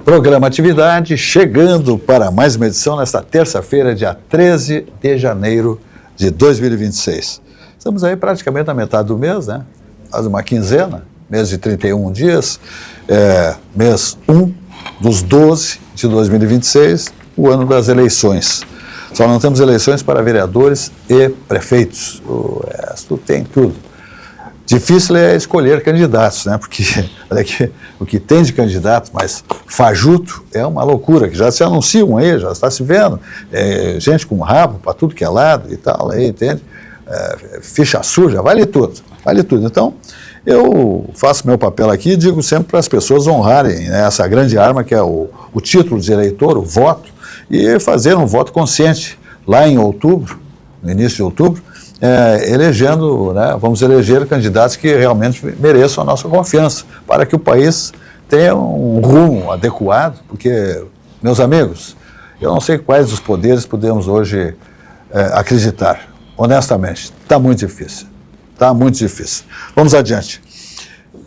Programa Atividade, chegando para mais uma edição nesta terça-feira, dia 13 de janeiro de 2026. Estamos aí praticamente na metade do mês, né? Quase uma quinzena, mês de 31 dias, mês 1 dos 12 de 2026, o ano das eleições. Só não temos eleições para vereadores e prefeitos. O resto tem tudo. Difícil é escolher candidatos, né? Porque olha aqui, o que tem de candidato, mas fajuto é uma loucura, que já se anunciam aí, já está se vendo, gente com rabo para tudo que é lado e tal, aí, entende? Ficha suja, vale tudo, vale tudo. Então, eu faço meu papel aqui e digo sempre para as pessoas honrarem, né, essa grande arma que é o título de eleitor, o voto, e fazer um voto consciente lá em outubro, no início de outubro, elegendo, né, vamos eleger candidatos que realmente mereçam a nossa confiança, para que o país tenha um rumo adequado, porque, meus amigos, eu não sei quais dos poderes podemos hoje acreditar, honestamente, está muito difícil, está muito difícil. Vamos adiante.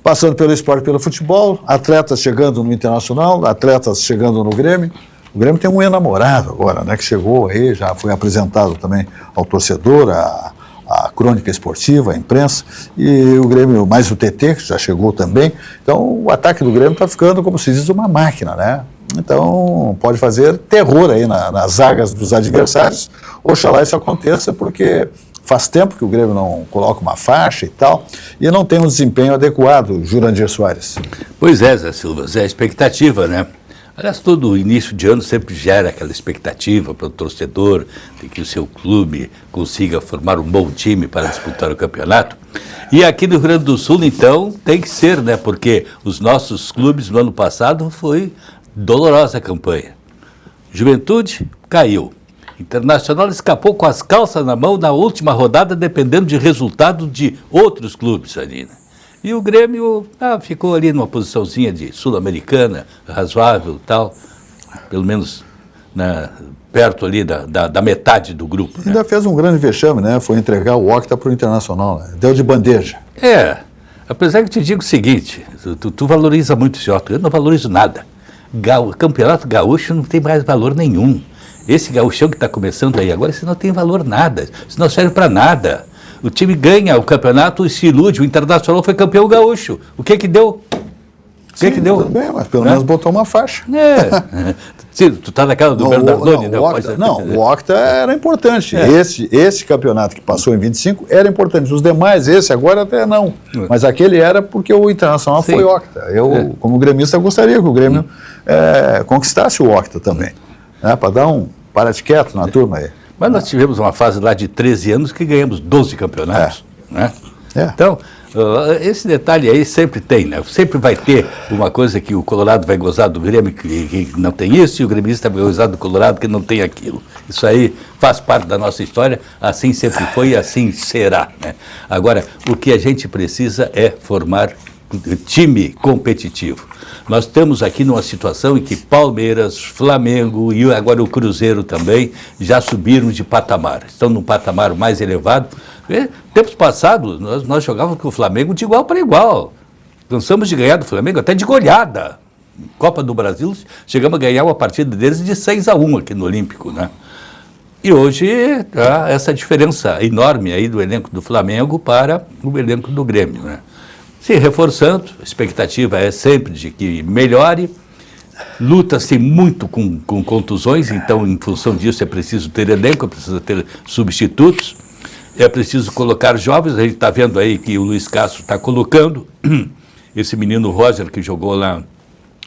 Passando pelo esporte, pelo futebol, atletas chegando no Internacional, atletas chegando no Grêmio. O Grêmio tem um enamorado agora, né, que chegou aí, já foi apresentado também ao torcedor, a crônica esportiva, a imprensa, e o Grêmio, mais o TT, que já chegou também. Então, o ataque do Grêmio está ficando, como se diz, uma máquina, né? Então, pode fazer terror aí nas zagas dos adversários. Oxalá isso aconteça, porque faz tempo que o Grêmio não coloca uma faixa e tal, e não tem um desempenho adequado, Jurandir Soares. Pois é, Zé Silva, é a expectativa, né? Aliás, todo início de ano sempre gera aquela expectativa para o torcedor de que o seu clube consiga formar um bom time para disputar o campeonato. E aqui no Rio Grande do Sul, então, tem que ser, né? Porque os nossos clubes no ano passado foi dolorosa a campanha. Juventude caiu. Internacional escapou com as calças na mão na última rodada, dependendo de resultado de outros clubes ali, né? E o Grêmio ficou ali numa posiçãozinha de sul-americana, razoável e tal, pelo menos perto ali da metade do grupo. Ainda fez um grande vexame, né? Foi entregar o Octa para o Internacional, né? Deu de bandeja. Apesar que eu te digo o seguinte, tu valoriza muito esse Octa, eu não valorizo nada. Campeonato gaúcho não tem mais valor nenhum. Esse gaúchão que está começando aí agora, isso não tem valor nada, isso não serve para nada. O time ganha o campeonato e se ilude. O Internacional foi campeão gaúcho. O que deu? Sim, que deu? Tudo bem, mas pelo menos botou uma faixa. Sim, tu tá naquela do Bernardoni, né? O Octa era importante. Esse campeonato que passou em 25 era importante. Os demais, esse agora até não. Mas aquele era porque o Internacional foi Octa. Eu, como gremista, gostaria que o Grêmio conquistasse o Octa também. Né? Para dar um para-de-quieto na turma aí. Mas nós tivemos uma fase lá de 13 anos que ganhamos 12 campeonatos. Né? Então, esse detalhe aí sempre tem, né? Sempre vai ter uma coisa que o Colorado vai gozar do Grêmio que não tem isso, e o gremista vai gozar do Colorado que não tem aquilo. Isso aí faz parte da nossa história, assim sempre foi e assim será, né? Agora, o que a gente precisa é formar time competitivo. Nós estamos aqui numa situação em que Palmeiras, Flamengo e agora o Cruzeiro também já subiram de patamar, estão num patamar mais elevado. Tempos passados, nós jogávamos com o Flamengo de igual para igual. Cansamos de ganhar do Flamengo até de goleada. Copa do Brasil, chegamos a ganhar uma partida deles de 6-1 aqui no Olímpico, né? E hoje há essa diferença enorme aí do elenco do Flamengo para o elenco do Grêmio, né? Se reforçando, a expectativa é sempre de que melhore. Luta-se muito com contusões, então, em função disso, é preciso ter elenco, é preciso ter substitutos, é preciso colocar jovens. A gente está vendo aí que o Luiz Castro está colocando esse menino Roger, que jogou lá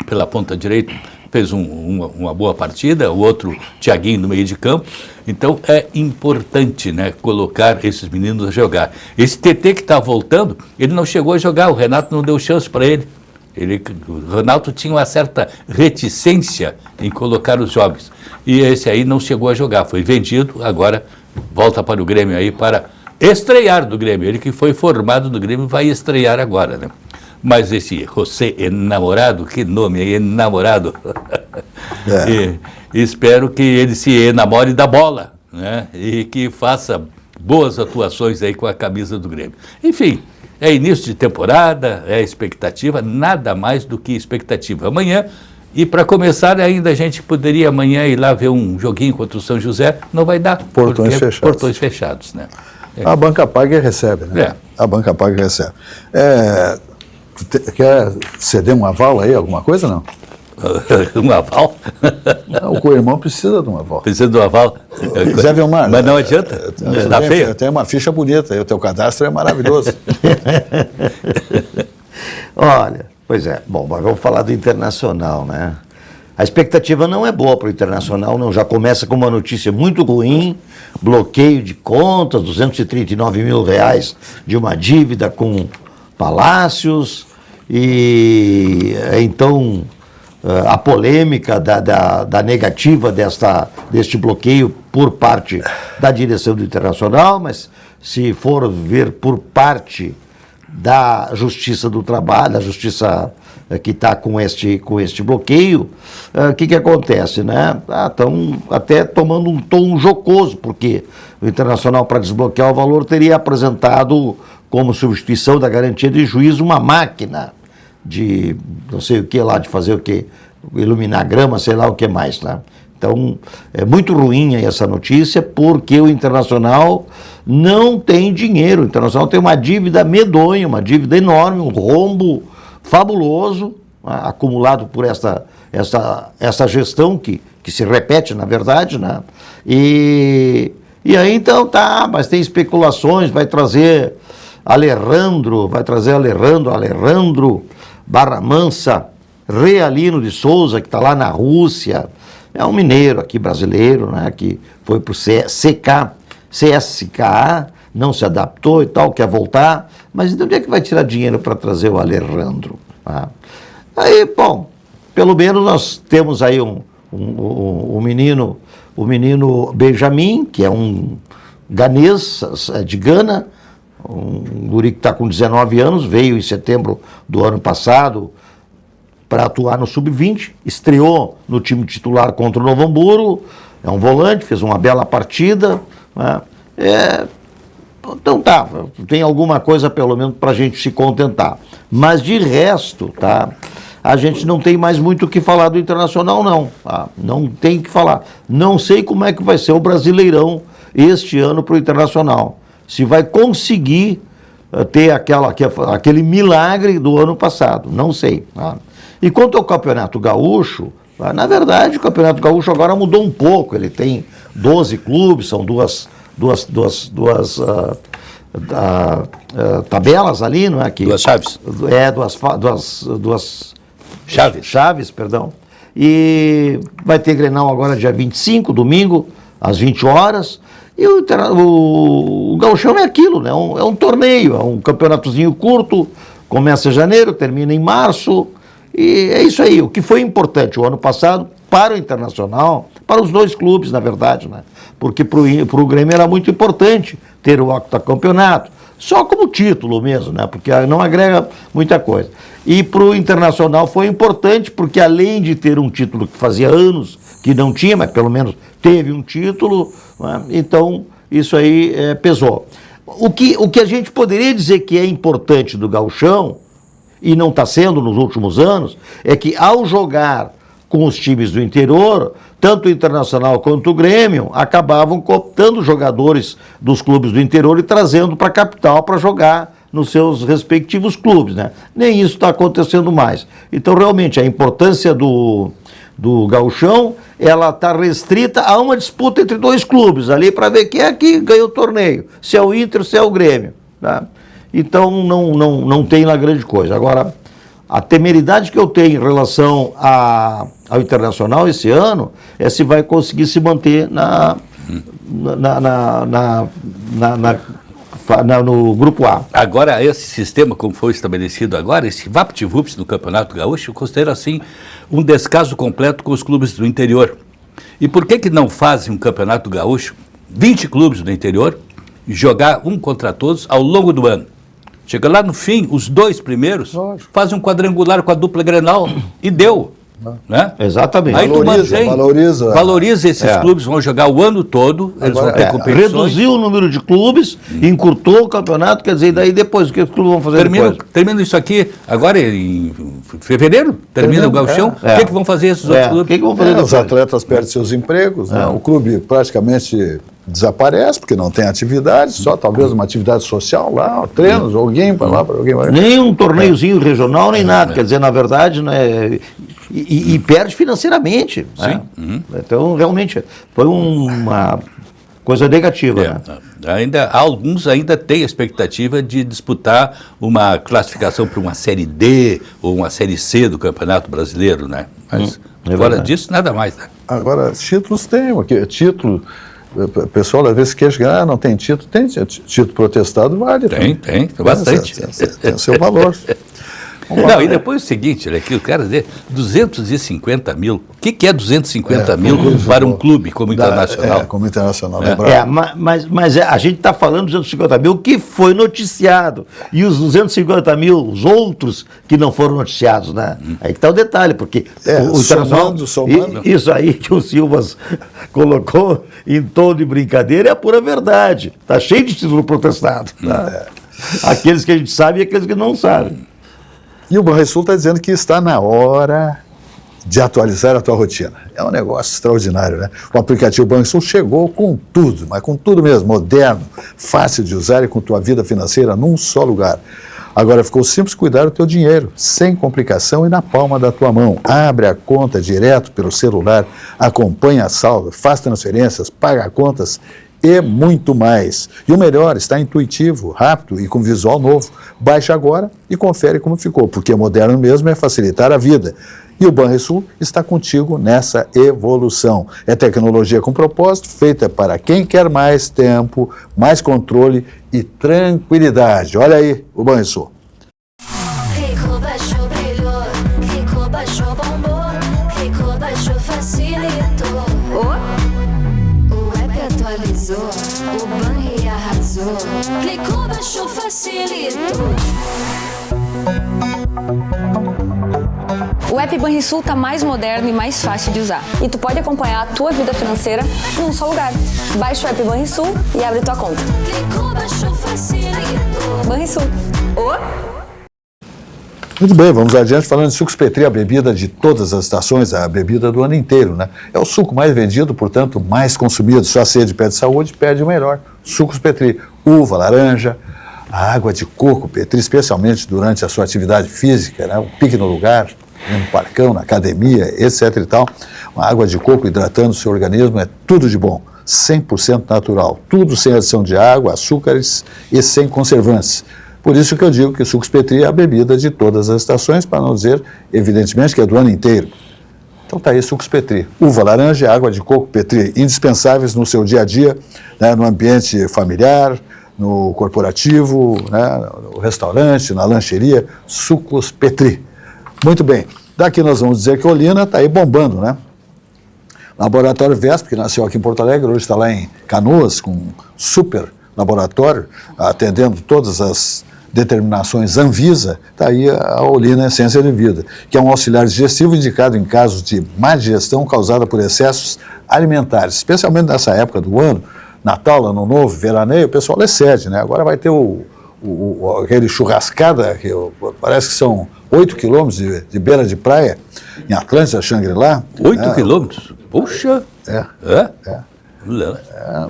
pela ponta direita, fez uma boa partida, o outro, Thiaguinho, no meio de campo. Então, é importante, né, colocar esses meninos a jogar. Esse TT que está voltando, ele não chegou a jogar, o Renato não deu chance para ele. O Renato tinha uma certa reticência em colocar os jovens. E esse aí não chegou a jogar, foi vendido, agora volta para o Grêmio aí para estrear do Grêmio. Ele que foi formado do Grêmio vai estrear agora, né? Mas esse José Enamorado, que nome aí, Enamorado. E espero que ele se enamore da bola, né? E que faça boas atuações aí com a camisa do Grêmio. Enfim, é início de temporada, é expectativa, nada mais do que expectativa. Amanhã E para começar, ainda a gente poderia amanhã ir lá ver um joguinho contra o São José, não vai dar. Portões fechados. Portões fechados, né? A banca paga e recebe, né? A banca paga e recebe. Quer ceder um aval aí, alguma coisa, não? Um aval? O co-irmão precisa de um aval. Precisa de um aval? Zé Vilmar, mas não adianta. Tá feio? Tem uma ficha bonita aí, o teu cadastro é maravilhoso. Olha, pois é. Bom, mas vamos falar do Internacional, né? A expectativa não é boa para o Internacional, não. Já começa com uma notícia muito ruim, bloqueio de contas, R$239 mil de uma dívida com Palácios, e então a polêmica da negativa deste bloqueio por parte da direção do Internacional, mas se for ver por parte da Justiça do Trabalho, da Justiça que está com este bloqueio, o que acontece, né? Estão até tomando um tom jocoso, porque o Internacional, para desbloquear o valor, teria apresentado como substituição da garantia de juízo uma máquina de não sei o que lá, de fazer o que, iluminar grama, sei lá o que mais, né? Então, é muito ruim aí essa notícia, porque o Internacional não tem dinheiro. O Internacional tem uma dívida medonha, uma dívida enorme, um rombo fabuloso, né, acumulado por essa gestão que se repete, na verdade, né? E aí, então, tá, mas tem especulações, vai trazer Alejandro Barra Mansa Realino de Souza, que está lá na Rússia. É um mineiro aqui brasileiro, né, que foi para o CSKA, não se adaptou e tal, quer voltar, mas de onde é que vai tirar dinheiro para trazer o Alejandro? Ah. Aí, bom, pelo menos nós temos aí o menino Benjamin, que é um ganês de Gana, um guri que está com 19 anos, veio em setembro do ano passado para atuar no Sub-20, estreou no time titular contra o Novo Hamburgo, é um volante, fez uma bela partida, né? Então tá, tem alguma coisa pelo menos para a gente se contentar, mas de resto, tá, a gente não tem mais muito o que falar do Internacional, não, tá? Não tem o que falar, não sei como é que vai ser o Brasileirão este ano para o Internacional, se vai conseguir ter aquele milagre do ano passado, não sei, tá? E quanto ao Campeonato Gaúcho, na verdade o Campeonato Gaúcho agora mudou um pouco, ele tem 12 clubes, são duas tabelas ali, não é? Duas chaves. Duas chaves, perdão. E vai ter Grenal agora dia 25, domingo, às 20 horas. E o Gauchão é aquilo, né? É um torneio, é um campeonatozinho curto, começa em janeiro, termina em março. E é isso aí, o que foi importante o ano passado para o Internacional, para os dois clubes, na verdade, né? Porque para o Grêmio era muito importante ter o octacampeonato, só como título mesmo, né? Porque não agrega muita coisa. E para o Internacional foi importante, porque além de ter um título que fazia anos que não tinha, mas pelo menos teve um título, né? Então isso aí pesou. O que a gente poderia dizer que é importante do Gauchão, e não está sendo nos últimos anos, é que ao jogar com os times do interior, tanto o Internacional quanto o Grêmio acabavam cooptando jogadores dos clubes do interior e trazendo para a capital para jogar nos seus respectivos clubes, né? Nem isso está acontecendo mais. Então, realmente, a importância do Gauchão, ela está restrita a uma disputa entre dois clubes ali para ver quem é que ganha o torneio, se é o Inter, se é o Grêmio, tá? Então, não tem lá grande coisa. Agora, a temeridade que eu tenho em relação ao Internacional esse ano é se vai conseguir se manter no Grupo A. Agora, esse sistema, como foi estabelecido agora, esse VaptVups do Campeonato Gaúcho, eu considero assim um descaso completo com os clubes do interior. E por que não fazem um Campeonato Gaúcho, 20 clubes do interior, jogar um contra todos ao longo do ano? Chega lá no fim, os dois primeiros fazem um quadrangular com a dupla Grenal e deu. Né? Exatamente. Aí tu valoriza esses clubes, vão jogar o ano todo, eles vão ter competições. Reduziu o número de clubes, encurtou o campeonato, quer dizer, daí depois, o que os clubes vão fazer depois? Termina isso aqui, agora em fevereiro, termina o Gauchão, o que vão fazer esses outros clubes? O que vão fazer depois? Os atletas perdem seus empregos, né? O clube praticamente desaparece, porque não tem atividade, só talvez uma atividade social lá, treinos, alguém para lá, para alguém para lá. Nem um torneiozinho regional, nem nada. Quer dizer, na verdade, né, e perde financeiramente. Sim. Né? Então, realmente, foi uma coisa negativa. Né? Alguns ainda têm a expectativa de disputar uma classificação para uma Série D ou uma Série C do Campeonato Brasileiro, né? Mas fora disso, nada mais. Né? Agora, títulos tem, título... O pessoal às vezes queixa que não tem título protestado, vale. Tem bastante. Tem o seu valor. Não, e depois o seguinte, olha aqui, o cara dizer 250 mil. O que é 250 mil para um clube como Internacional? Como Internacional, mas a gente está falando de 250 mil que foi noticiado. E os 250 mil, os outros que não foram noticiados, né? Aí que está o detalhe, porque o Internacional. Somando. Isso aí que o Silvas colocou em tom de brincadeira é a pura verdade. Está cheio de título protestado. Tá? Aqueles que a gente sabe e aqueles que não sabem. E o Banrisul está dizendo que está na hora de atualizar a tua rotina. É um negócio extraordinário, né? O aplicativo Banrisul chegou com tudo, mas com tudo mesmo, moderno, fácil de usar e com tua vida financeira num só lugar. Agora ficou simples cuidar do teu dinheiro, sem complicação e na palma da tua mão. Abre a conta direto pelo celular, acompanha a saldo, faz transferências, paga contas e muito mais. E o melhor, está intuitivo, rápido e com visual novo. Baixa agora e confere como ficou, porque moderno mesmo é facilitar a vida. E o Banrisul está contigo nessa evolução. É tecnologia com propósito, feita para quem quer mais tempo, mais controle e tranquilidade. Olha aí o Banrisul. Rico baixou, brilhou, Rico baixou, bombou, Rico baixou, facilitou. O app atualizou, o Banri arrasou, clicou, baixou, facilitou. O app Banrisul tá mais moderno e mais fácil de usar. E tu pode acompanhar a tua vida financeira num só lugar. Baixa o app Banrisul e abre tua conta. Clicou, baixou, facilitou. Banrisul. Muito bem, vamos adiante falando de Sucos Petri, a bebida de todas as estações, a bebida do ano inteiro, né? É o suco mais vendido, portanto, mais consumido. Sua sede pede saúde, pede o melhor. Sucos Petri, uva, laranja, a água de coco Petri, especialmente durante a sua atividade física, né? O pique no lugar, no parcão, na academia, etc e tal. Uma água de coco hidratando o seu organismo é tudo de bom, 100% natural, tudo sem adição de água, açúcares e sem conservantes. Por isso que eu digo que Sucos Petri é a bebida de todas as estações, para não dizer, evidentemente, que é do ano inteiro. Então tá aí, Sucos Petri. Uva, laranja e água de coco Petri, indispensáveis no seu dia a dia, né, no ambiente familiar, no corporativo, né, no restaurante, na lancheria. Sucos Petri. Muito bem. Daqui nós vamos dizer que Olina está aí bombando, né? Laboratório Vesp, que nasceu aqui em Porto Alegre, hoje está lá em Canoas, com um super laboratório, atendendo todas as determinações Anvisa. Está aí a Olina Essência de Vida, que é um auxiliar digestivo indicado em casos de má digestão causada por excessos alimentares, especialmente nessa época do ano, Natal, Ano Novo, veraneio, o pessoal excede, né? Agora vai ter aquele churrascada, que parece que são 8 quilômetros de beira de praia, em Atlântida, Xangri-Lá. 8 quilômetros? Puxa!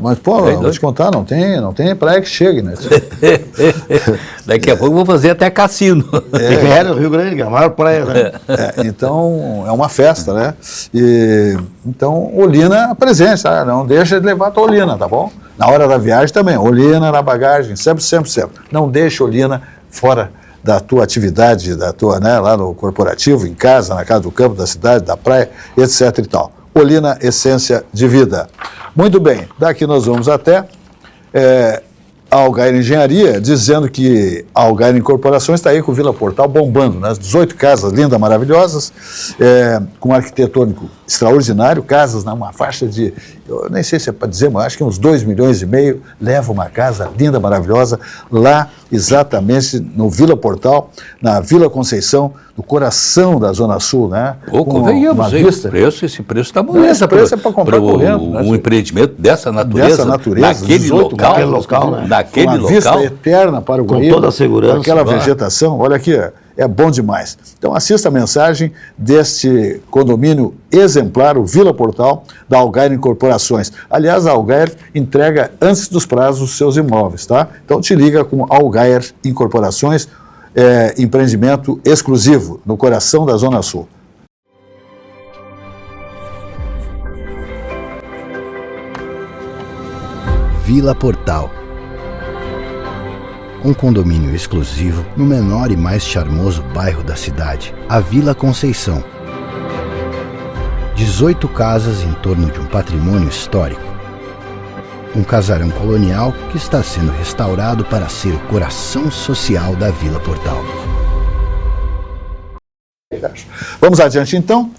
Mas, pô, vou te contar, não tem praia que chegue, né? Daqui a pouco vou fazer até cassino. No Rio Grande, que é a maior praia, né? Então, é uma festa, né? Então, Olina presente, tá? Não deixa de levar a tua Olina, tá bom? Na hora da viagem também, Olina na bagagem, sempre. Não deixa Olina fora da tua atividade, da tua, né, lá no corporativo, em casa, na casa do campo, da cidade, da praia, etc e tal. Olina Essência de Vida. Muito bem, daqui nós vamos até a Algair Engenharia, dizendo que a Algair Incorporações está aí com o Vila Portal bombando, né? 18 casas lindas, maravilhosas, com um arquitetônico extraordinário, casas numa faixa de eu nem sei se é para dizer, mas acho que uns 2,5 milhões, leva uma casa linda, maravilhosa, lá exatamente no Vila Portal, na Vila Conceição, no coração da Zona Sul, né? Convenhamos, esse preço está bonito. Esse preço é para comprar correndo. Um empreendimento dessa natureza, naquele local, né? Naquele local. Vista eterna para o com toda a segurança. Com aquela vegetação, olha aqui, é bom demais. Então assista a mensagem deste condomínio exemplar, o Vila Portal, da Algair Incorporações. Aliás, a Algair entrega antes dos prazos seus imóveis, tá? Então te liga com Algair Incorporações, empreendimento exclusivo no coração da Zona Sul. Vila Portal. Um condomínio exclusivo no menor e mais charmoso bairro da cidade, a Vila Conceição. 18 casas em torno de um patrimônio histórico. Um casarão colonial que está sendo restaurado para ser o coração social da Vila Portal. Vamos adiante então.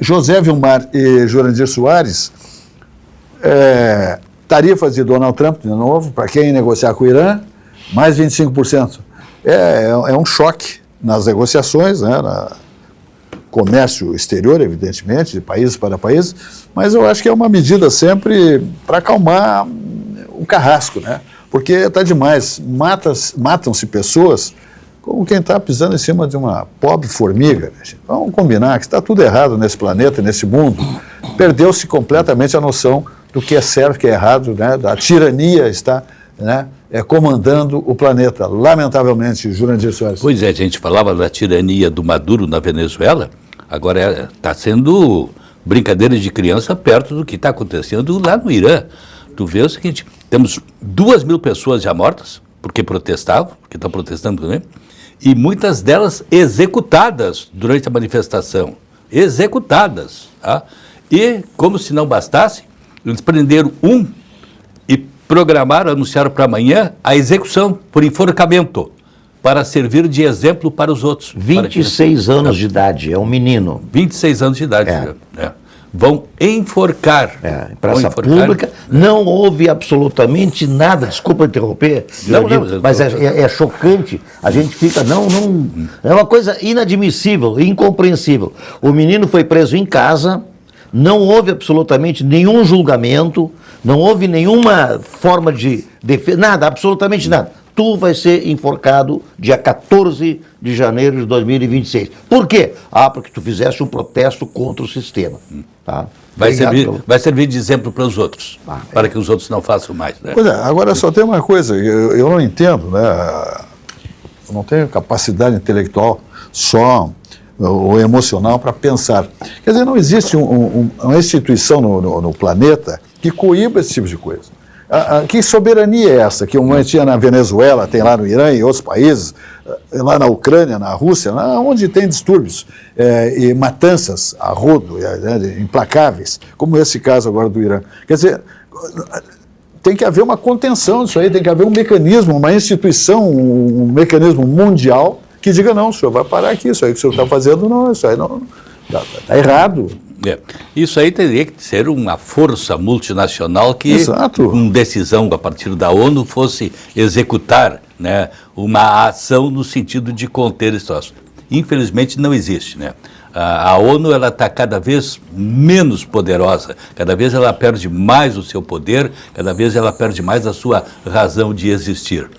José Vilmar e Jurandir Soares, tarifas de Donald Trump, de novo, para quem negociar com o Irã, mais 25%. É um choque nas negociações, né, comércio exterior, evidentemente, de países para países, mas eu acho que é uma medida sempre para acalmar o carrasco, né? Porque está demais, matam-se pessoas como quem está pisando em cima de uma pobre formiga. Né? Vamos combinar que está tudo errado nesse planeta, nesse mundo. Perdeu-se completamente a noção do que é certo, o que é errado, né? A tirania está, né, comandando o planeta, lamentavelmente, Jurandir Soares. Pois é, a gente falava da tirania do Maduro na Venezuela, agora está sendo brincadeira de criança perto do que está acontecendo lá no Irã. Tu vê o seguinte, temos 2.000 pessoas já mortas, porque protestavam, porque estão protestando também, e muitas delas executadas durante a manifestação. Executadas. Tá? E, como se não bastasse, eles prenderam um e programaram, anunciaram para amanhã a execução por enforcamento, para servir de exemplo para os outros. 26 anos de idade, é um menino. 26 anos de idade. Vão enforcar. Praça pública, não houve absolutamente nada, desculpa interromper, mas é chocante, a gente fica, é uma coisa inadmissível, incompreensível. O menino foi preso em casa, não houve absolutamente nenhum julgamento, não houve nenhuma forma de defesa, nada, absolutamente nada. Tu vai ser enforcado dia 14 de janeiro de 2026. Por quê? Porque tu fizeste um protesto contra o sistema. Tá? Vai servir de exemplo para os outros, para que os outros não façam mais. Né? Pois agora só tem uma coisa, eu não entendo, né? Eu não tenho capacidade intelectual só ou emocional para pensar. Quer dizer, não existe uma instituição no planeta que coíba esse tipo de coisa. Que soberania é essa que uma tinha na Venezuela, tem lá no Irã e outros países, lá na Ucrânia, na Rússia, onde tem distúrbios e matanças a rodo, implacáveis, como esse caso agora do Irã. Quer dizer, tem que haver uma contenção disso aí, tem que haver um mecanismo, uma instituição, um mecanismo mundial que diga, não, o senhor vai parar aqui, isso aí que o senhor está fazendo, não, isso aí não, está errado. Isso aí teria que ser uma força multinacional que, com decisão a partir da ONU, fosse executar, né, uma ação no sentido de conter esse troço. Infelizmente não existe, né? A ONU está cada vez menos poderosa, cada vez ela perde mais o seu poder, cada vez ela perde mais a sua razão de existir.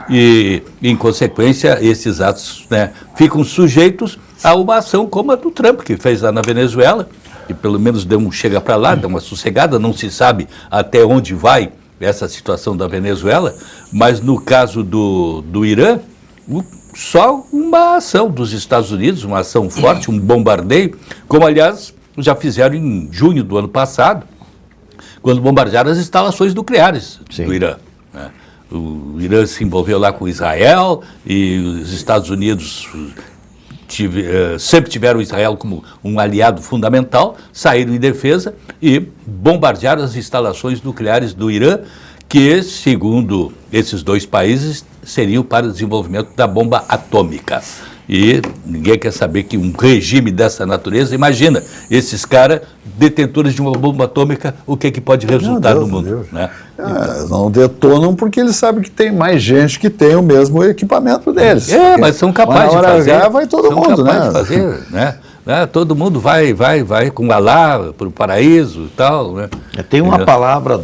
E, em consequência, esses atos, né, ficam sujeitos a uma ação como a do Trump, que fez lá na Venezuela, e pelo menos deu um chega para lá, deu uma sossegada, não se sabe até onde vai essa situação da Venezuela, mas no caso do Irã, só uma ação dos Estados Unidos, uma ação forte, um bombardeio, como aliás já fizeram em junho do ano passado, quando bombardearam as instalações nucleares do Irã. Né? O Irã se envolveu lá com Israel e os Estados Unidos sempre tiveram Israel como um aliado fundamental, saíram em defesa e bombardearam as instalações nucleares do Irã, que, segundo esses dois países, seriam para o desenvolvimento da bomba atômica. E ninguém quer saber que um regime dessa natureza, imagina, esses caras detentores de uma bomba atômica, o que pode resultar no mundo. Né? Não detonam porque eles sabem que tem mais gente que tem o mesmo equipamento deles. Mas são capazes de fazer. H, vai todo mundo, né? De fazer, né? Todo mundo vai com Alá para o paraíso e tal. Né? Tem uma palavra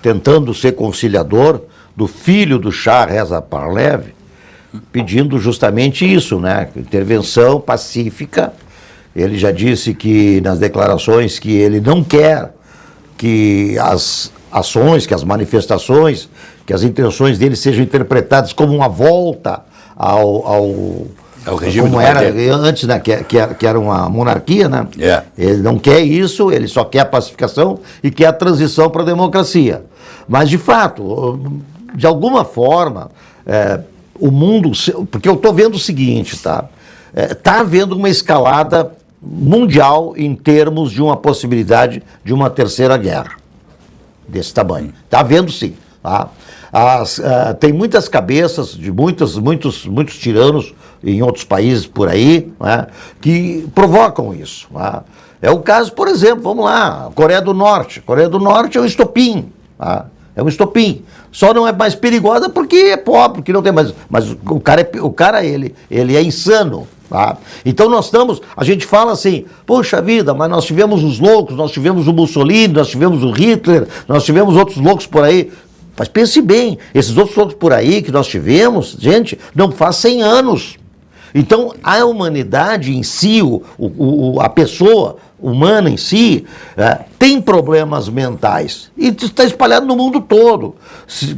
tentando ser conciliador, do filho do Shah, Reza Pahlavi, pedindo justamente isso, né? Intervenção pacífica. Ele já disse que nas declarações que ele não quer que as ações, que as manifestações, que as intenções dele sejam interpretadas como uma volta ao regime como era antes, né? Que era uma monarquia, né? Ele não quer isso, ele só quer a pacificação e quer a transição para a democracia. Mas, de fato, de alguma forma, o mundo... Porque eu estou vendo o seguinte, tá? Está havendo uma escalada mundial em termos de uma possibilidade de uma terceira guerra desse tamanho. Está havendo, sim. Tá? Tem muitas cabeças de muitos tiranos em outros países por aí, né, que provocam isso. Tá? É o caso, por exemplo, vamos lá, Coreia do Norte. Coreia do Norte é um estopim. Tá? É um estopim. Só não é mais perigosa porque é pobre, porque não tem mais. Mas o cara ele é insano. Tá? Então a gente fala assim, poxa vida, mas nós tivemos os loucos, nós tivemos o Mussolini, nós tivemos o Hitler, nós tivemos outros loucos por aí. Mas pense bem, esses outros loucos por aí que nós tivemos, gente, não faz 100 anos. Então a humanidade em si, a pessoa humana em si, tem problemas mentais. E está espalhado no mundo todo,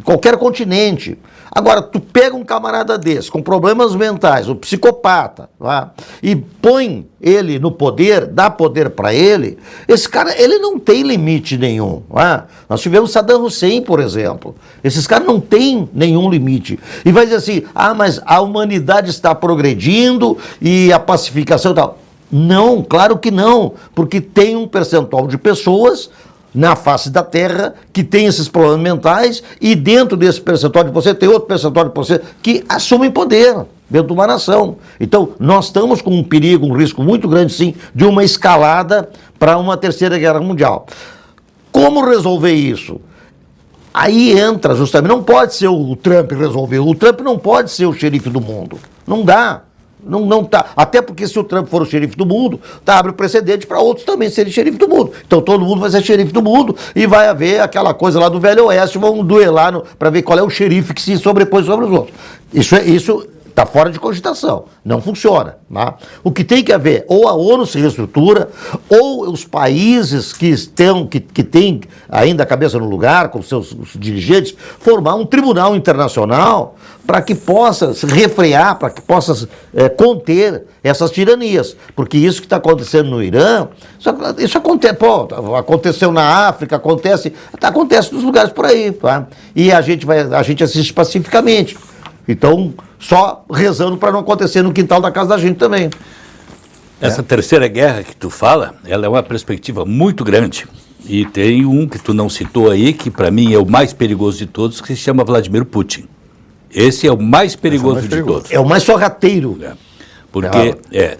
qualquer continente. Agora, tu pega um camarada desse, com problemas mentais, um psicopata, tá? E põe ele no poder, dá poder para ele, esse cara, ele não tem limite nenhum. Tá? Nós tivemos Saddam Hussein, por exemplo. Esses caras não têm nenhum limite. E vai dizer assim, mas a humanidade está progredindo e a pacificação e tal. Não, claro que não, porque tem um percentual de pessoas na face da Terra que tem esses problemas mentais e dentro desse percentual de você tem outro percentual de você que assumem poder dentro de uma nação. Então, nós estamos com um perigo, um risco muito grande, sim, de uma escalada para uma terceira guerra mundial. Como resolver isso? Aí entra justamente, não pode ser o Trump resolver, o Trump não pode ser o xerife do mundo, não dá. Não tá. Até porque se o Trump for o xerife do mundo, abre o precedente para outros também serem xerife do mundo. Então todo mundo vai ser xerife do mundo e vai haver aquela coisa lá do Velho Oeste, vão duelar para ver qual é o xerife que se sobrepõe sobre os outros. Isso está fora de cogitação, não funciona. Tá? O que tem que haver, ou a ONU se reestrutura, ou os países que têm ainda a cabeça no lugar, com seus dirigentes, formar um tribunal internacional para que possa se refrear, para que possa conter essas tiranias. Porque isso que está acontecendo no Irã, isso acontece, aconteceu na África, acontece nos lugares por aí. Tá? E a gente assiste pacificamente. Então, só rezando para não acontecer no quintal da casa da gente também. Essa terceira guerra que tu fala, ela é uma perspectiva muito grande. E tem um que tu não citou aí, que para mim é o mais perigoso de todos, que se chama Vladimir Putin. Esse é o mais perigoso de todos. É o mais sorrateiro. Porque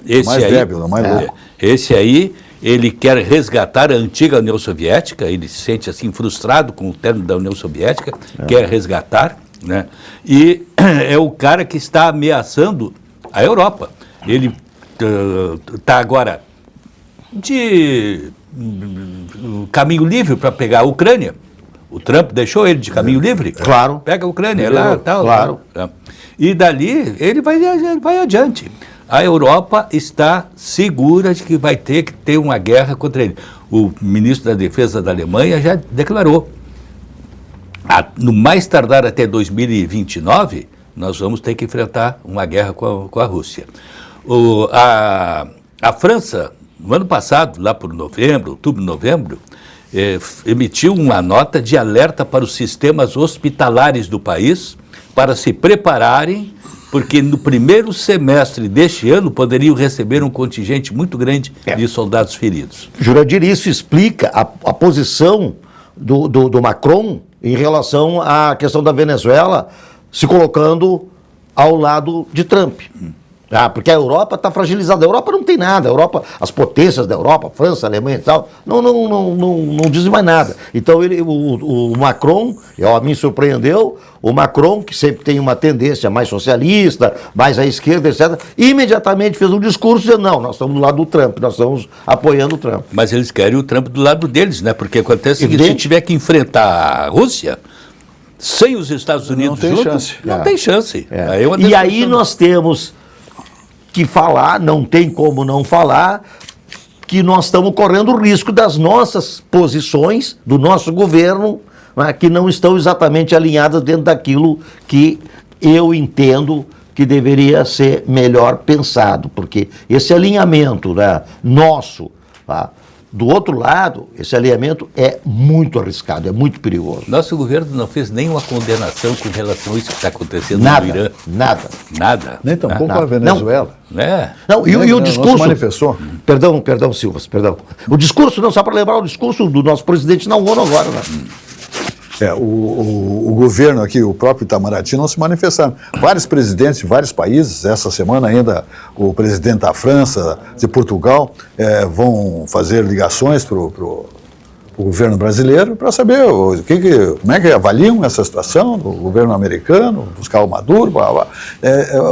esse mais aí, débil, mais louco. Esse aí, ele quer resgatar a antiga União Soviética, ele se sente assim frustrado com o término da União Soviética, quer resgatar, né? E é o cara que está ameaçando a Europa. Ele está agora de caminho livre para pegar a Ucrânia. O Trump deixou ele de caminho livre. Claro. Pega a Ucrânia lá, tal. Claro. Tá. E dali ele vai adiante. A Europa está segura de que vai ter que ter uma guerra contra ele. O ministro da Defesa da Alemanha já declarou. No mais tardar até 2029, nós vamos ter que enfrentar uma guerra com a Rússia. A França, no ano passado, lá por outubro, novembro, emitiu uma nota de alerta para os sistemas hospitalares do país para se prepararem, porque no primeiro semestre deste ano poderiam receber um contingente muito grande de soldados feridos. Jurandir, isso explica a posição do Macron em relação à questão da Venezuela se colocando ao lado de Trump. Porque a Europa está fragilizada. A Europa não tem nada. A Europa, as potências da Europa, França, Alemanha e tal, não dizem mais nada. Então o Macron, a mim surpreendeu, o Macron, que sempre tem uma tendência mais socialista, mais à esquerda, etc., imediatamente fez um discurso dizendo, não, nós estamos do lado do Trump, nós estamos apoiando o Trump. Mas eles querem o Trump do lado deles, né? Porque acontece o seguinte, se tiver que enfrentar a Rússia, sem os Estados Unidos não tem junto, chance. Não tem chance. E aí nós temos que falar, não tem como não falar, que nós estamos correndo o risco das nossas posições, do nosso governo, né, que não estão exatamente alinhadas dentro daquilo que eu entendo que deveria ser melhor pensado, porque esse alinhamento, né, nosso, tá, do outro lado, esse alinhamento é muito arriscado, é muito perigoso. Nosso governo não fez nenhuma condenação com relação a isso que está acontecendo Nada, no Irã. nada. Nem tampouco Nada. a Venezuela. Não, e o discurso... Não se manifestou. Perdão, Silvas, perdão. O discurso, não, só para lembrar o discurso do nosso presidente na ONU agora, né? O governo aqui, o próprio Itamaraty, não se manifestaram. Vários presidentes de vários países, essa semana ainda o presidente da França, de Portugal, vão fazer ligações para o governo brasileiro para saber como é que avaliam essa situação do governo americano, buscar o Maduro. Blá, blá.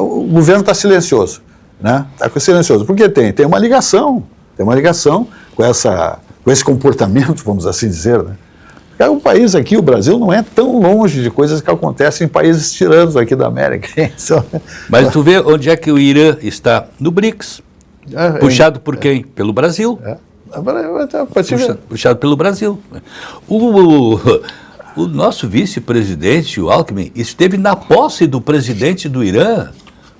O governo está silencioso, né? Está silencioso, porque tem uma ligação com esse comportamento, vamos assim dizer, né? O país aqui, o Brasil, não é tão longe de coisas que acontecem em países tiranos aqui da América. Mas tu vê onde é que o Irã está? No BRICS. Puxado por quem? Pelo Brasil. Puxado pelo Brasil. O nosso vice-presidente, o Alckmin, esteve na posse do presidente do Irã.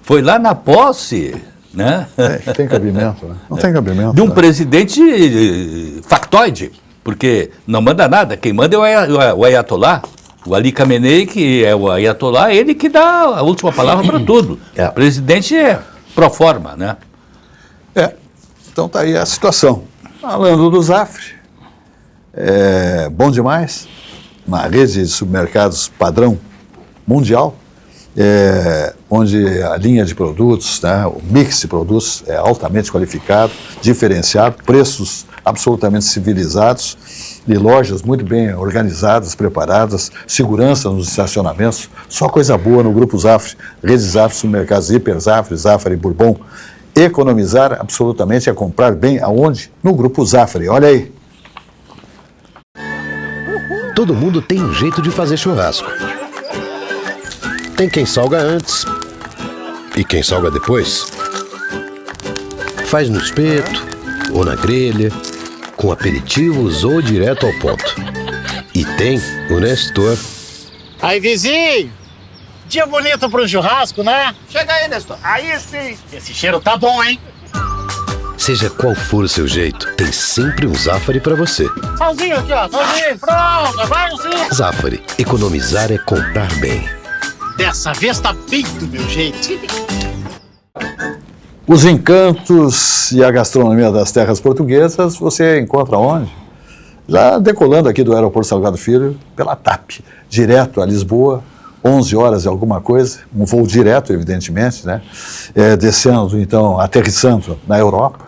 Foi lá na posse, né? Tem cabimento, né? Não tem cabimento. De um presidente factoide. Porque não manda nada, quem manda é o Ayatollah, o Ali Khamenei, que é o Ayatollah, ele que dá a última palavra para tudo. O presidente é pro forma, né? Então tá aí a situação. Falando do Zafre, bom demais, na rede de supermercados padrão mundial, onde a linha de produtos, né, o mix de produtos é altamente qualificado, diferenciado, preços absolutamente civilizados e lojas muito bem organizadas, preparadas, segurança nos estacionamentos, só coisa boa no Grupo Zafre, Rede Zafre, supermercados Hiper Zafre, Zafre e Bourbon. Economizar absolutamente é comprar bem aonde? No Grupo Zafre, olha aí. Todo mundo tem um jeito de fazer churrasco. Tem quem salga antes e quem salga depois. Faz no espeto ou na grelha, com aperitivos ou direto ao ponto. E tem o Nestor. Aí, vizinho! Dia bonito para um churrasco, né? Chega aí, Nestor. Aí sim! Esse cheiro tá bom, hein? Seja qual for o seu jeito, tem sempre um Zafari para você. Salzinho aqui, ó. Salzinho. Pronto, vai sim. Zafari. Economizar é comprar bem. Dessa vez tá bem do meu jeito. Os encantos e a gastronomia das terras portuguesas você encontra onde? Já decolando aqui do aeroporto Salgado Filho, pela TAP, direto a Lisboa, 11 horas e alguma coisa, um voo direto, evidentemente, né? Descendo, então, aterrissando na Europa,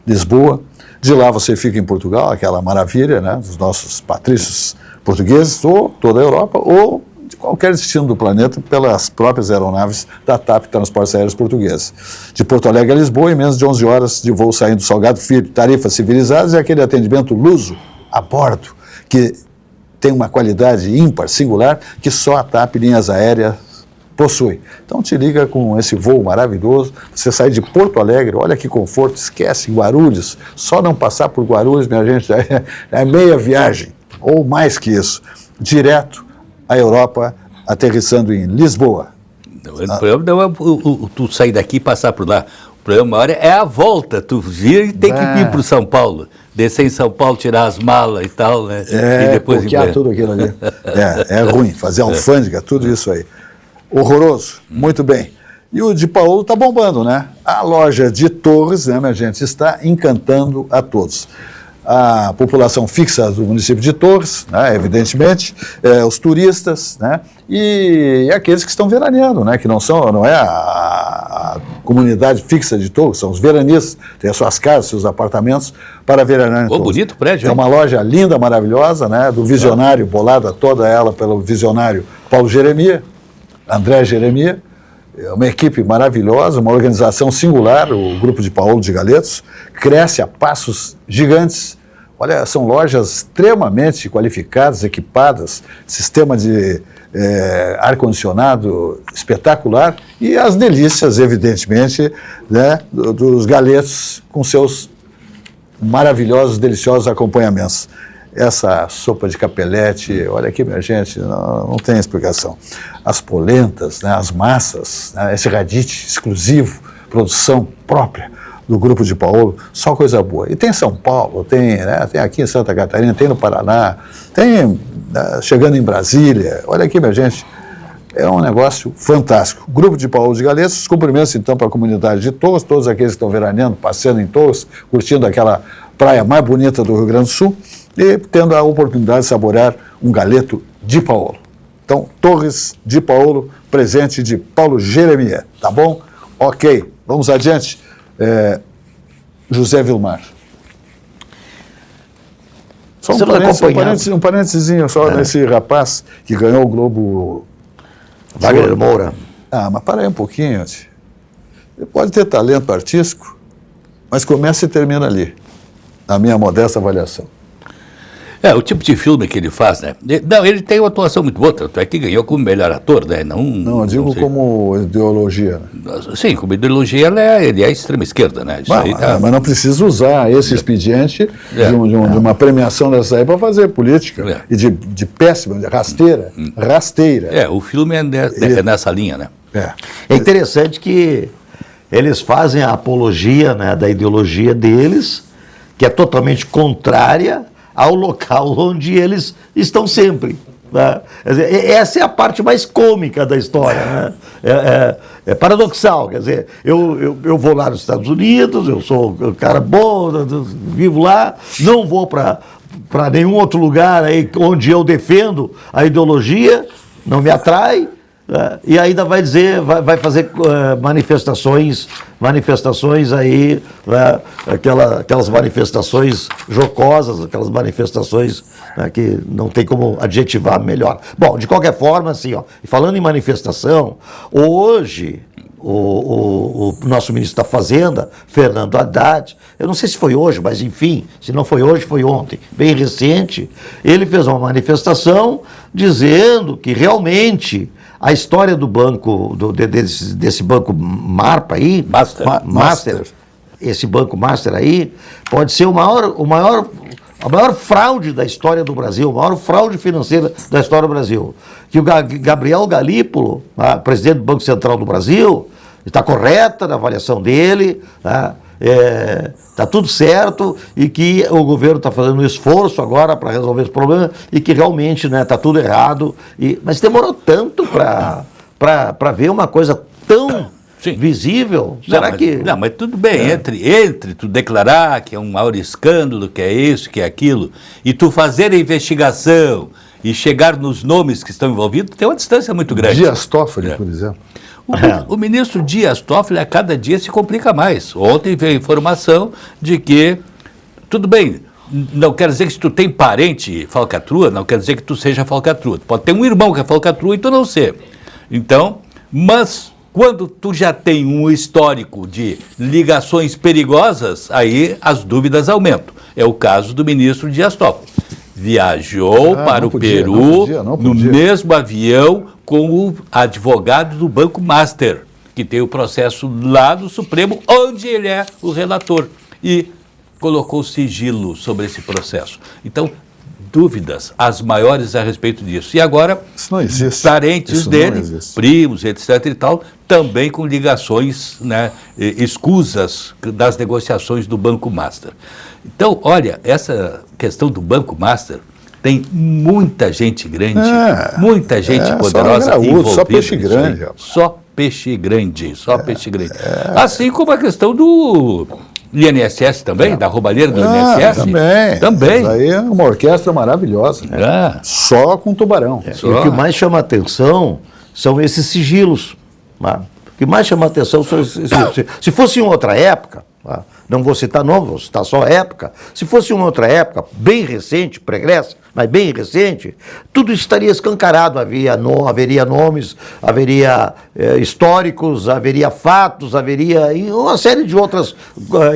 Lisboa. De lá você fica em Portugal, aquela maravilha, né, dos nossos patrícios portugueses, ou toda a Europa, ou de qualquer destino do planeta, pelas próprias aeronaves da TAP, Transportes Aéreos Portugueses. De Porto Alegre a Lisboa, em menos de 11 horas de voo saindo do Salgado Filho, tarifas civilizadas e aquele atendimento luso a bordo, que tem uma qualidade ímpar, singular, que só a TAP Linhas Aéreas possui. Então te liga com esse voo maravilhoso, você sai de Porto Alegre, olha que conforto, esquece Guarulhos, só não passar por Guarulhos, minha gente, é meia viagem, ou mais que isso, direto à Europa, aterrissando em Lisboa. O problema não é tu sair daqui e passar por lá. O problema maior é a volta. Tu vira e tem que ir para o São Paulo. Descer em São Paulo, tirar as malas e tal, né? E depois bloquear tudo aquilo ali. É ruim, fazer alfândega, tudo isso aí. Horroroso, muito bem. E o de Paulo está bombando, né? A loja de Torres, né, minha gente, está encantando a todos. a população fixa do município de Torres, né, evidentemente, os turistas, né, e aqueles que estão veraneando, né, que não é a comunidade fixa de Torres, são os veranistas, têm as suas casas, seus apartamentos para veranear em Torres. Bonito prédio, é uma loja linda, maravilhosa, né, do visionário, bolada toda ela pelo visionário Paulo Jeremia, André Jeremia. É uma equipe maravilhosa, uma organização singular, o Grupo de Paulo de Galetos, cresce a passos gigantes. Olha, são lojas extremamente qualificadas, equipadas, sistema de ar-condicionado espetacular e as delícias, evidentemente, né, dos galetos com seus maravilhosos, deliciosos acompanhamentos. Essa sopa de capelete, olha aqui, minha gente, não tem explicação. As polentas, né, as massas, né, esse radite exclusivo, produção própria do Grupo de Paulo, só coisa boa. E tem em São Paulo, tem aqui em Santa Catarina, tem no Paraná, tem chegando em Brasília. Olha aqui, minha gente, é um negócio fantástico. Grupo de Paulo de Galetos, cumprimentos então para a comunidade de Torres, todos aqueles que estão veraneando, passeando em Torres, curtindo aquela praia mais bonita do Rio Grande do Sul, e tendo a oportunidade de saborear um galeto de Paulo. Então, Torres de Paulo, presente de Paulo Jeremia, tá bom? Ok, vamos adiante. José Vilmar. Só um parênteses só nesse rapaz que ganhou o Globo... Wagner Moura. Mas para aí um pouquinho. Ele pode ter talento artístico, mas começa e termina ali, na minha modesta avaliação. O tipo de filme que ele faz, né? Não, ele tem uma atuação muito boa, tanto é que ganhou como melhor ator, né? Não, eu digo como ideologia. Né? Sim, como ideologia ele é extrema esquerda, né? Mas não precisa usar esse expediente de uma premiação dessa aí para fazer política. E de péssima, de rasteira. O filme é nessa linha, né? É interessante que eles fazem a apologia, né, da ideologia deles, que é totalmente contrária ao local onde eles estão sempre. Né? Quer dizer, essa é a parte mais cômica da história. Né? É paradoxal. Quer dizer, eu vou lá nos Estados Unidos, eu sou um cara bom, vivo lá, não vou para nenhum outro lugar aí onde eu defendo a ideologia, não me atrai. E ainda vai dizer, vai fazer manifestações aí, né, aquelas manifestações jocosas, aquelas manifestações, né, que não tem como adjetivar melhor. Bom, de qualquer forma, assim, e falando em manifestação, hoje o nosso ministro da Fazenda, Fernando Haddad, eu não sei se foi hoje, mas enfim, se não foi hoje, foi ontem, bem recente, ele fez uma manifestação dizendo que realmente a história do banco, desse banco Marpa aí, Master, esse banco Master aí, pode ser a maior fraude da história do Brasil, a maior fraude financeira da história do Brasil. Que o Gabriel Galípolo, presidente do Banco Central do Brasil, está correta na avaliação dele, está tudo certo, e que o governo está fazendo um esforço agora para resolver esse problema, e que realmente está tudo errado. Mas demorou tanto para ver uma coisa tão visível. Mas tudo bem, entre tu declarar que é um maior escândalo, que é isso, que é aquilo, e tu fazer a investigação e chegar nos nomes que estão envolvidos, tem uma distância muito grande. Dias Toffoli, por exemplo. O ministro Dias Toffoli a cada dia se complica mais. Ontem veio a informação de que, tudo bem, não quer dizer que se tu tem parente falcatrua, não quer dizer que tu seja falcatrua. Tu pode ter um irmão que é falcatrua e tu não ser. Então, mas quando tu já tem um histórico de ligações perigosas, aí as dúvidas aumentam. É o caso do ministro Dias Toffoli. Viajou para o Peru no mesmo avião com o advogado do Banco Master, que tem o processo lá do Supremo, onde ele é o relator, e colocou sigilo sobre esse processo. Então, dúvidas as maiores a respeito disso. E agora, parentes dele, primos, etc. e tal, também com ligações, né, escusas das negociações do Banco Master. Então, olha, essa questão do Banco Master tem muita gente grande, muita gente poderosa envolvida. Só peixe grande. Só peixe grande, só peixe grande. Assim como a questão do INSS também, da roubalheira do INSS? Também. Isso aí é uma orquestra maravilhosa. Só com tubarão. E o que mais chama atenção são esses sigilos. Tá? O que mais chama atenção são esses sigilos. Se fosse em outra época, tá? Não vou citar nome, vou citar só época. Se fosse em outra época, bem recente, pregressa, mas bem recente, tudo estaria escancarado. Haveria nomes, haveria históricos, haveria fatos, haveria uma série de outras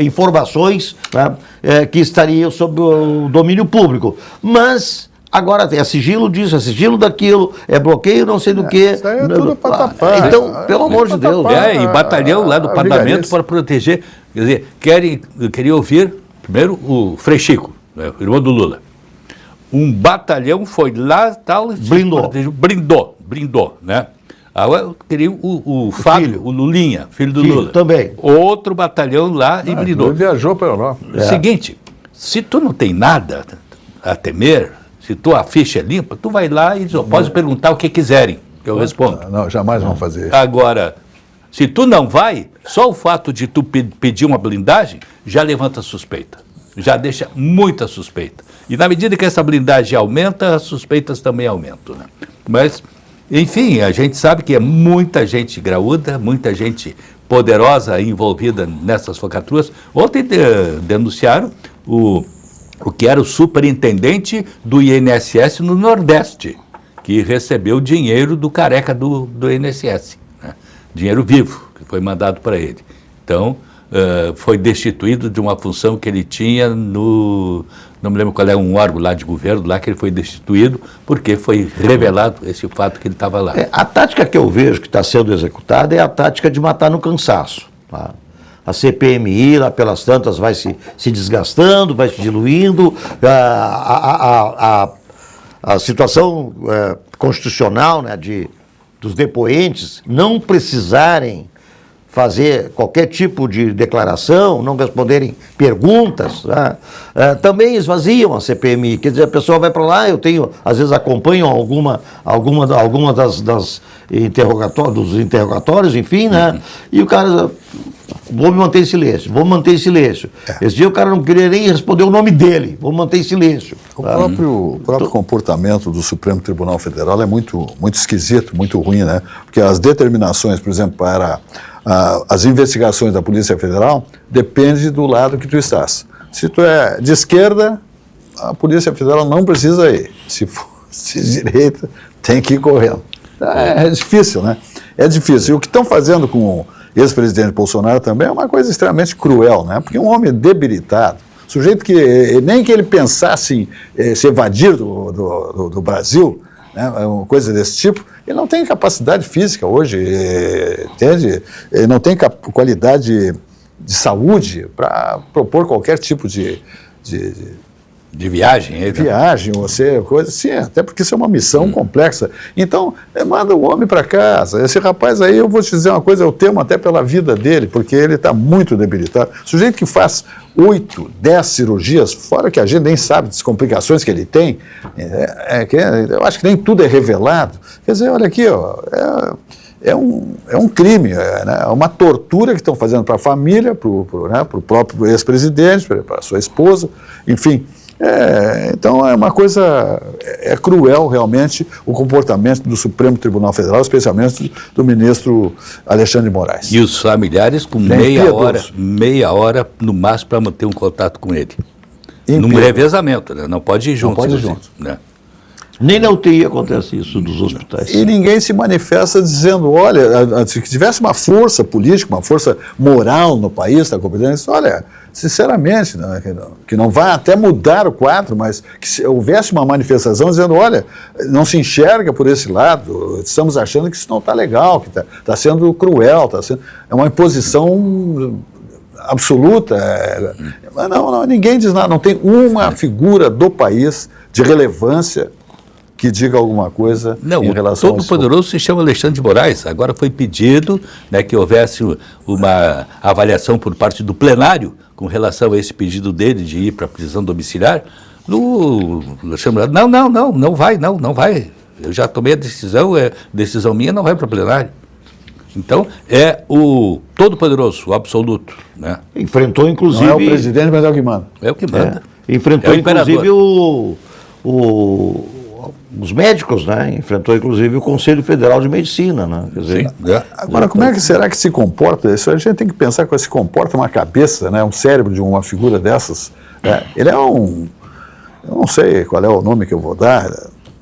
informações, né, que estariam sob o domínio público. Mas agora é sigilo disso, é sigilo daquilo, é bloqueio não sei do que. Isso aí é tudo para tapar. Então, pelo amor de Deus. E batalhão lá do parlamento para proteger. Quer dizer, queria ouvir primeiro o Frei Chico, né, o irmão do Lula. Um batalhão foi lá tal. Brindou, né? Agora eu queria o Fábio, filho. O Lulinha, filho do Lula. Também. Outro batalhão lá e brindou. Ele viajou para a Europa. Seguinte, se tu não tem nada a temer, se tua ficha é limpa, tu vai lá e pode perguntar o que quiserem, que eu respondo. Não, jamais vão fazer isso. Agora, se tu não vai, só o fato de tu pedir uma blindagem já levanta suspeita. Já deixa muita suspeita. E na medida que essa blindagem aumenta, as suspeitas também aumentam, né? Mas, enfim, a gente sabe que é muita gente graúda, muita gente poderosa envolvida nessas falcatruas. Ontem denunciaram o que era o superintendente do INSS no Nordeste, que recebeu dinheiro do careca do INSS, né? Dinheiro vivo, que foi mandado para ele. Então, foi destituído de uma função que ele tinha não me lembro qual é, um órgão lá de governo, lá que ele foi destituído, porque foi revelado esse fato que ele estava lá. A tática que eu vejo que está sendo executada é a tática de matar no cansaço. Tá? A CPMI, lá pelas tantas, vai se desgastando, vai se diluindo, a situação constitucional, né, dos depoentes não precisarem fazer qualquer tipo de declaração, não responderem perguntas, né? Também esvaziam a CPMI. Quer dizer, a pessoa vai para lá, às vezes acompanho alguma dos interrogatórios, enfim, né? E o cara, vou me manter em silêncio, Esse dia o cara não queria nem responder o nome dele, vou manter em silêncio. O próprio comportamento do Supremo Tribunal Federal é muito, muito esquisito, muito ruim, né? Porque as determinações, por exemplo, para as investigações da Polícia Federal depende do lado que tu estás. Se tu é de esquerda, a Polícia Federal não precisa ir. Se for de direita, tem que ir correndo. É difícil, né? É difícil. E o que estão fazendo com o ex-presidente Bolsonaro também é uma coisa extremamente cruel, né? Porque um homem debilitado, sujeito que nem que ele pensasse em se evadir do Brasil, né, uma coisa desse tipo, ele não tem capacidade física hoje, entende? Ele não tem qualidade de saúde para propor qualquer tipo de viagem. Viagem, coisa assim, até porque isso é uma missão complexa. Então, manda o homem para casa. Esse rapaz aí, eu vou te dizer uma coisa, eu temo até pela vida dele, porque ele está muito debilitado. Sujeito que faz 8, 10 cirurgias, fora que a gente nem sabe das complicações que ele tem, eu acho que nem tudo é revelado. Quer dizer, olha aqui, ó, é um crime, né? É uma tortura que estão fazendo para a família, para o próprio ex-presidente, para a sua esposa, enfim. Então é uma coisa, cruel realmente o comportamento do Supremo Tribunal Federal, especialmente do ministro Alexandre de Moraes. E os familiares com meia hora no máximo para manter um contato com ele. Num revezamento, né? Não pode ir junto. Não pode ir junto. Né? Nem na UTI acontece isso dos hospitais. E ninguém se manifesta dizendo, olha, se tivesse uma força política, uma força moral no país, está competendo isso, olha, sinceramente, né, que não vai até mudar o quadro, mas que se houvesse uma manifestação dizendo, olha, não se enxerga por esse lado, estamos achando que isso não está legal, que está sendo cruel, é uma imposição absoluta. Mas não, ninguém diz nada, não tem uma figura do país de relevância que diga alguma coisa em relação a isso. O Todo-Poderoso se chama Alexandre de Moraes. Agora foi pedido, né, que houvesse uma avaliação por parte do plenário com relação a esse pedido dele de ir para a prisão domiciliar. Não vai. Eu já tomei a decisão, decisão minha, não vai para o plenário. Então, é o todo-poderoso, o absoluto, né? Enfrentou, inclusive... Não é o presidente, mas é o que manda. É o que manda. Enfrentou, É o imperador. inclusive, os médicos, né? Enfrentou, inclusive, o Conselho Federal de Medicina, né? Quer dizer, Sim, é. Agora, como é que será que se comporta? Isso a gente tem que pensar como se comporta uma cabeça, né? Um cérebro de uma figura dessas. Ele é um... Eu não sei qual é o nome que eu vou dar,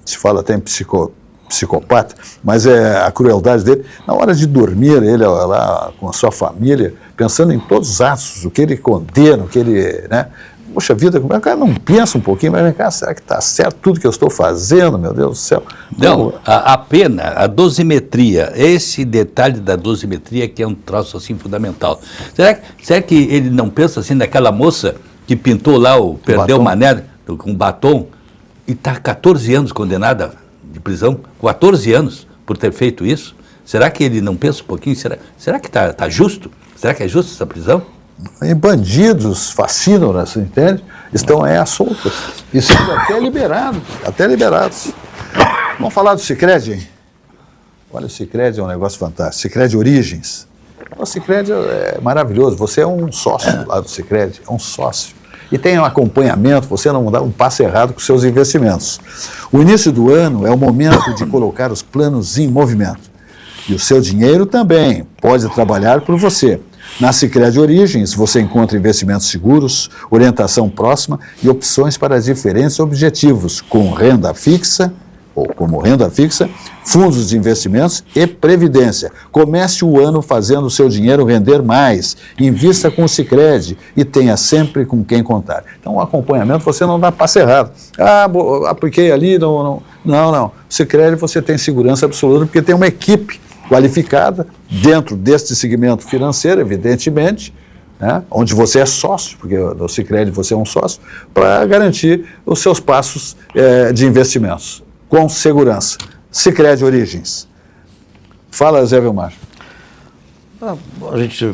se fala até em psicopata, mas é a crueldade dele. Na hora de dormir, ele lá com a sua família, pensando em todos os atos, o que ele condena, o que ele... Né? Poxa vida, como é que o cara não pensa um pouquinho, mas vem cá, será que está certo tudo que eu estou fazendo, meu Deus do céu? Não, a pena, a dosimetria, esse detalhe da dosimetria que é um troço assim fundamental. Será que ele não pensa assim naquela moça que pintou lá, perdeu o mané com batom e está 14 anos condenada de prisão, 14 anos por ter feito isso? Será que ele não pensa um pouquinho? Será que está justo? Será que é justo essa prisão? E bandidos, fascínoras, você entende? Estão aí à solta e sendo até liberados. Vamos falar do Sicredi, hein? Olha, o Sicredi é um negócio fantástico. Sicredi Origens. O Sicredi é maravilhoso. Você é um sócio lá do Sicredi, é um sócio. E tem um acompanhamento, você não dá um passo errado com seus investimentos. O início do ano é o momento de colocar os planos em movimento. E o seu dinheiro também pode trabalhar por você. Na Sicredi Origens, você encontra investimentos seguros, orientação próxima e opções para diferentes objetivos, com renda fixa, ou como renda fixa, fundos de investimentos e previdência. Comece o ano fazendo o seu dinheiro render mais, invista com o Sicredi e tenha sempre com quem contar. Então, o acompanhamento você não dá passo errado. Apliquei ali, não. O Sicredi você tem segurança absoluta porque tem uma equipe qualificada dentro deste segmento financeiro, evidentemente, né, onde você é sócio, porque no Sicredi você é um sócio, para garantir os seus passos de investimentos, com segurança. Sicredi Origens. Fala, Zé Vilmar. A gente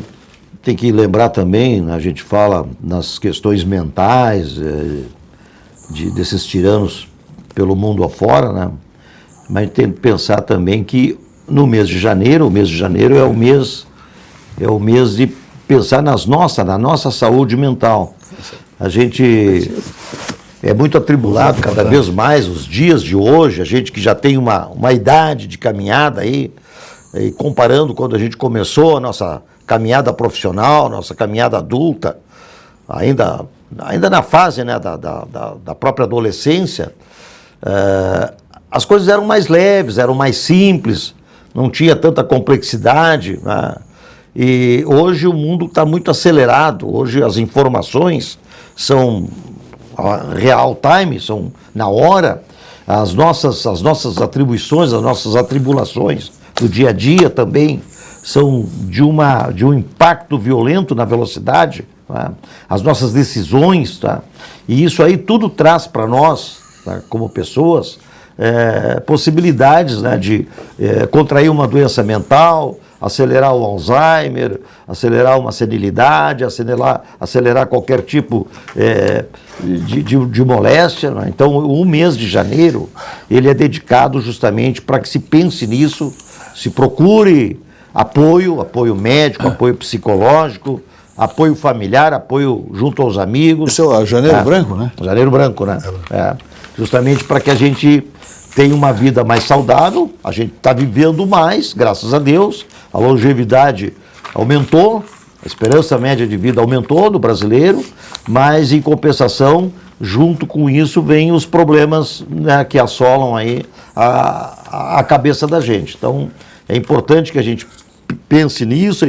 tem que lembrar também, né, a gente fala nas questões mentais desses tiranos pelo mundo afora, né, mas a gente tem que pensar também que no mês de janeiro, o mês de janeiro é o mês de pensar na nossa saúde mental. A gente é muito atribulado cada vez mais, os dias de hoje, a gente que já tem uma idade de caminhada aí, e comparando quando a gente começou a nossa caminhada profissional, nossa caminhada adulta, ainda na fase, né, da própria adolescência, as coisas eram mais leves, eram mais simples, não tinha tanta complexidade, né? E hoje o mundo está muito acelerado, hoje as informações são real time, são na hora, as nossas atribuições, as nossas atribulações do dia a dia também são de um impacto violento na velocidade, tá? As nossas decisões, tá? E isso aí tudo traz para nós, tá, como pessoas, possibilidades, né, de contrair uma doença mental, acelerar o Alzheimer, acelerar uma senilidade, acelerar qualquer tipo de moléstia, né? Então, o mês de janeiro, ele é dedicado justamente para que se pense nisso, se procure apoio médico, apoio psicológico, apoio familiar, apoio junto aos amigos. Isso é o Janeiro Branco, né? Janeiro Branco, né? Justamente para que a gente tenha uma vida mais saudável, a gente está vivendo mais, graças a Deus, a longevidade aumentou, a esperança média de vida aumentou do brasileiro, mas em compensação, junto com isso, vêm os problemas, né, que assolam aí a cabeça da gente. Então, é importante que a gente pense nisso,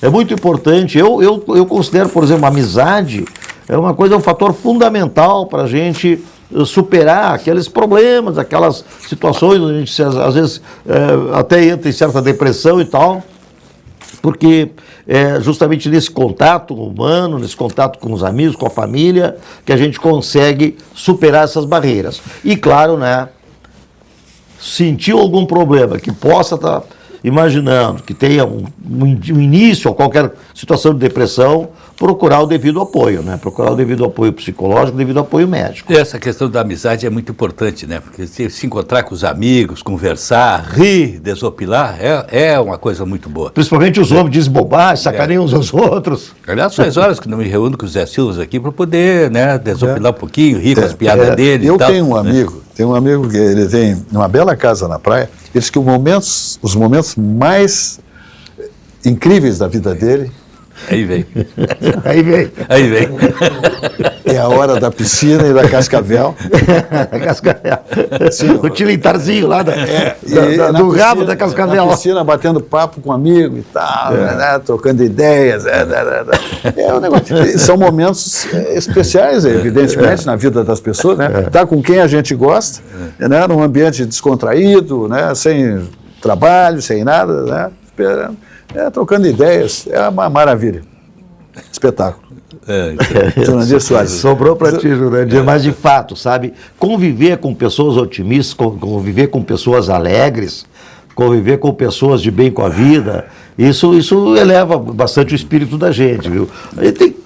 é muito importante. Eu considero, por exemplo, a amizade é um fator fundamental para a gente superar aqueles problemas, aquelas situações onde a gente às vezes até entra em certa depressão e tal, porque é justamente nesse contato humano, nesse contato com os amigos, com a família, que a gente consegue superar essas barreiras. E claro, né, sentiu algum problema que possa estar imaginando que tenha um início ou qualquer situação de depressão, procurar o devido apoio, né? Procurar o devido apoio psicológico, o devido apoio médico. E essa questão da amizade é muito importante, né? Porque se encontrar com os amigos, conversar, rir, desopilar, é uma coisa muito boa. Principalmente os homens dizem bobagem, sacaneiam uns aos outros. Aliás, faz horas que não me reúno com o Zé Silva aqui para poder, né, desopilar um pouquinho, rir com as piadas dele Eu e tal. tenho um amigo que ele tem uma bela casa na praia, ele diz que os momentos mais incríveis da vida dele Aí vem. Aí vem. é a hora da piscina e da cascavel. Cascavel. Sim, o tilitarzinho lá do piscina, rabo da cascavel. Na piscina, batendo papo com um amigo e tal, né, trocando ideias. É um negócio. São momentos especiais, evidentemente, na vida das pessoas, né? Tá com quem a gente gosta, né, num ambiente descontraído, né, sem trabalho, sem nada, né, esperando. Trocando ideias, é uma maravilha. Espetáculo. Jurandir Soares. Sobrou para ti, Jurandir, mas de fato, sabe, conviver com pessoas otimistas, conviver com pessoas alegres, conviver com pessoas de bem com a vida, isso eleva bastante o espírito da gente, viu? A gente tem que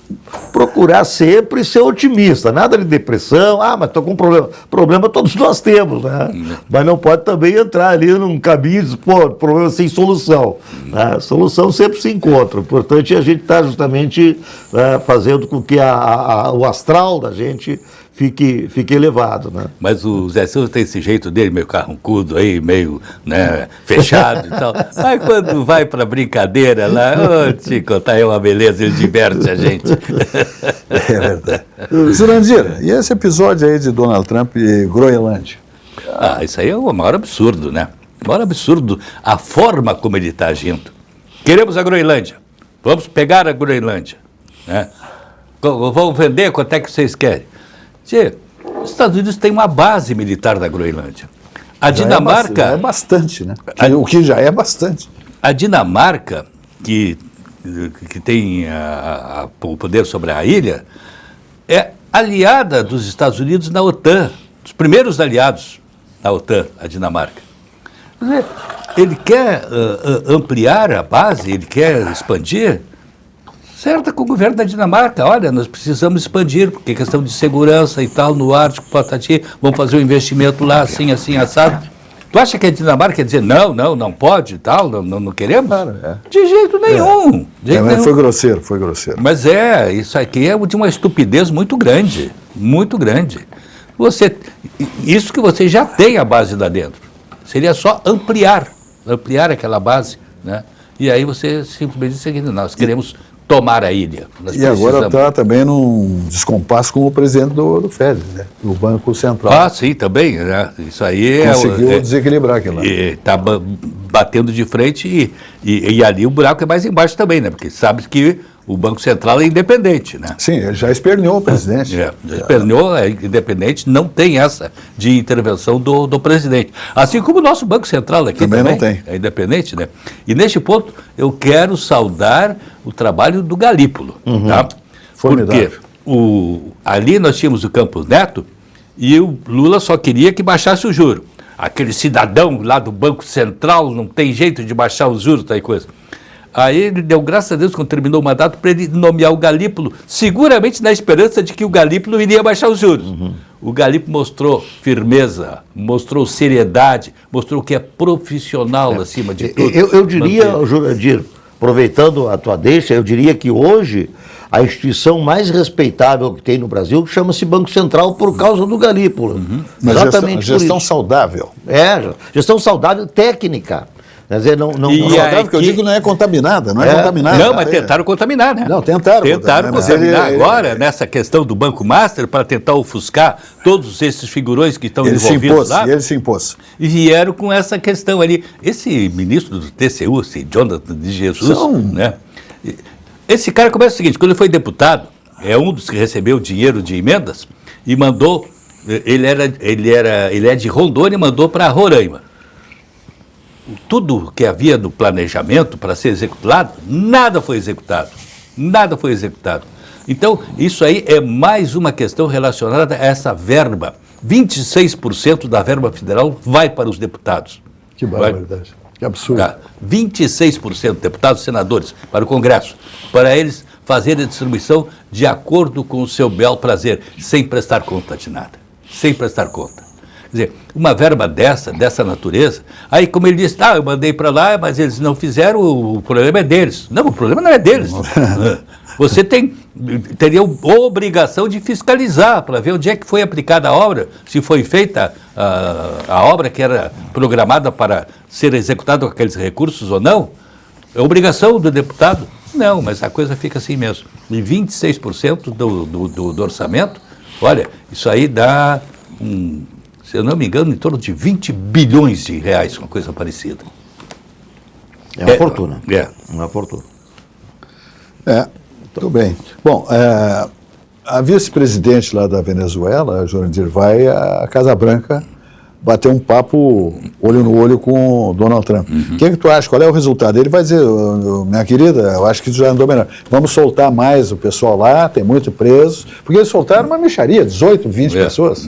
procurar sempre ser otimista, nada de depressão, mas estou com um problema. Problema todos nós temos, né? Mas não pode também entrar ali num caminho de problema sem solução. A solução sempre se encontra. O importante é a gente estar justamente fazendo com que o astral da gente fique elevado, né? Mas o Zé Silva tem esse jeito dele, meio carrancudo aí, meio, né, fechado e tal. Mas quando vai pra brincadeira lá, te contar, é uma beleza, ele diverte a gente. É verdade. Jurandir, e esse episódio aí de Donald Trump e Groenlândia? Isso aí é o maior absurdo, né? O maior absurdo, a forma como ele está agindo. Queremos a Groenlândia, vamos pegar a Groenlândia, né? Vamos vender, quanto é que vocês querem? Tchê, os Estados Unidos têm uma base militar na Groenlândia. A Dinamarca... Já é bastante, né? O que já é bastante. A Dinamarca, que tem o poder sobre a ilha, é aliada dos Estados Unidos na OTAN. Os primeiros aliados na OTAN, a Dinamarca. Quer dizer, ele quer ampliar a base, ele quer expandir... Certo, com o governo da Dinamarca, olha, nós precisamos expandir, porque questão de segurança e tal, no Ártico, patati, vamos fazer um investimento lá, assim, assado. Tu acha que a Dinamarca quer dizer, não pode e tal, não queremos? Claro, De jeito nenhum. Mas foi grosseiro. Mas isso aqui é de uma estupidez muito grande, muito grande. Isso que você já tem a base lá dentro, seria só ampliar aquela base, né? E aí você simplesmente diz o seguinte, nós queremos... tomar a ilha. E agora está também num descompasso com o presidente do FED, né? Do Banco Central. Sim, também. Né? Isso aí conseguiu desequilibrar aquilo lá. Está batendo de frente e ali o buraco é mais embaixo também, né? Porque sabe que o Banco Central é independente, né? Sim, ele já esperneou o presidente. Esperneou, é independente, não tem essa de intervenção do presidente. Assim como o nosso Banco Central aqui também não tem. É independente, né? E neste ponto eu quero saudar o trabalho do Galípolo, tá? Porque ali nós tínhamos o Campos Neto e o Lula só queria que baixasse o juro. Aquele cidadão lá do Banco Central não tem jeito de baixar os juros, tal coisa. Aí ele deu graças a Deus quando terminou o mandato para ele nomear o Galípolo, seguramente na esperança de que o Galípolo iria baixar os juros. O Galípolo mostrou firmeza, mostrou seriedade, mostrou que é profissional acima de tudo. Eu diria, Jurandir, aproveitando a tua deixa, eu diria que hoje a instituição mais respeitável que tem no Brasil chama-se Banco Central por causa do Galípolo. Exatamente gestão saudável. Gestão saudável técnica. Quer dizer, não saudável, que eu digo, não é contaminada, não é contaminada. Não, mas tentaram contaminar, né? Não, tentaram contaminar agora, nessa questão do Banco Master, para tentar ofuscar todos esses figurões que estão envolvidos lá. Ele se impôs. E vieram com essa questão ali. Esse ministro do TCU, esse Jonathan de Jesus, né? Esse cara começa o seguinte, quando ele foi deputado, é um dos que recebeu dinheiro de emendas e mandou, ele é de Rondônia e mandou para Roraima. Tudo que havia no planejamento para ser executado, nada foi executado. Então, isso aí é mais uma questão relacionada a essa verba. 26% da verba federal vai para os deputados. Que barbaridade. Que absurdo. 26% deputados e senadores para o Congresso, para eles fazerem a distribuição de acordo com o seu bel prazer, sem prestar conta de nada. Sem prestar conta. Quer dizer, uma verba dessa natureza, aí como ele disse, eu mandei para lá, mas eles não fizeram, o problema é deles. Não, o problema não é deles. Você teria a obrigação de fiscalizar para ver onde é que foi aplicada a obra, se foi feita a obra que era programada para ser executada com aqueles recursos ou não. É obrigação do deputado? Não, mas a coisa fica assim mesmo. E 26% do orçamento, olha, isso aí dá, se eu não me engano, em torno de 20 bilhões de reais, uma coisa parecida. É uma fortuna. É. Uma fortuna. Tudo bem. Bom, a vice-presidente lá da Venezuela, a Jorandir, vai à Casa Branca bater um papo olho no olho com o Donald Trump. O que tu acha? Qual é o resultado? Ele vai dizer, minha querida, eu acho que tu já andou melhor. Vamos soltar mais o pessoal lá, tem muito preso. Porque eles soltaram uma mixaria, 18, 20 pessoas.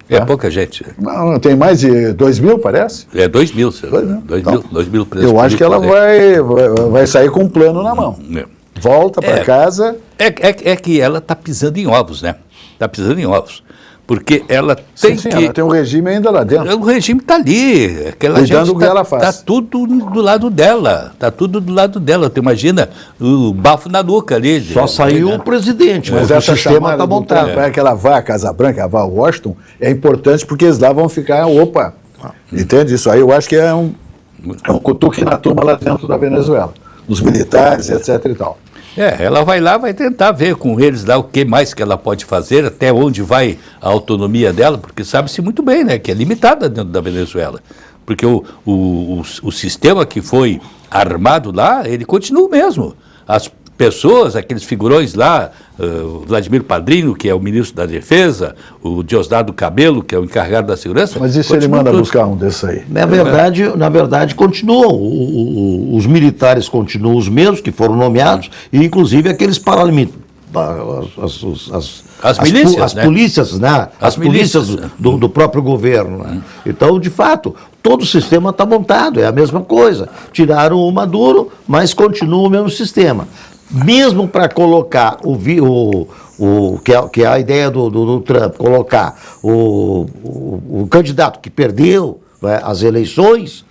É pouca gente. Não, tem mais de 2 mil, parece? 2 mil, senhor. 2 mil presos. Eu acho que ela vai sair com um plano na mão. Volta para casa. É que ela está pisando em ovos, né? Está pisando em ovos. Porque ela tem sim, ela tem um regime ainda lá dentro. O regime está ali. Cuidando do que ela faz. Está tudo do lado dela. Está tudo do lado dela. Tu imagina o bafo na nuca ali. Só saiu o presidente, mas o sistema está montado. Para que ela vá à Casa Branca, ela vá a Washington, é importante porque eles lá vão ficar, entende? Isso aí eu acho que é um cutuque na turma lá dentro da Venezuela. Dos militares, etc. e tal. Ela vai lá, vai tentar ver com eles lá o que mais que ela pode fazer, até onde vai a autonomia dela, porque sabe-se muito bem, né, que é limitada dentro da Venezuela. Porque o sistema que foi armado lá, ele continua o mesmo. As pessoas, aqueles figurões lá, o Vladimir Padrino, que é o ministro da Defesa, o Diosdado Cabello, que é o encarregado da segurança. Mas e se ele manda buscar um desses aí? Na verdade, continuam. Os militares continuam os mesmos que foram nomeados, e inclusive aqueles paramilitares. As milícias, as polícias, né? As polícias do próprio governo. Né? Então, de fato, todo o sistema está montado, é a mesma coisa. Tiraram o Maduro, mas continua o mesmo sistema. Mesmo para colocar que é a ideia do Trump, colocar o candidato que perdeu, né, as eleições,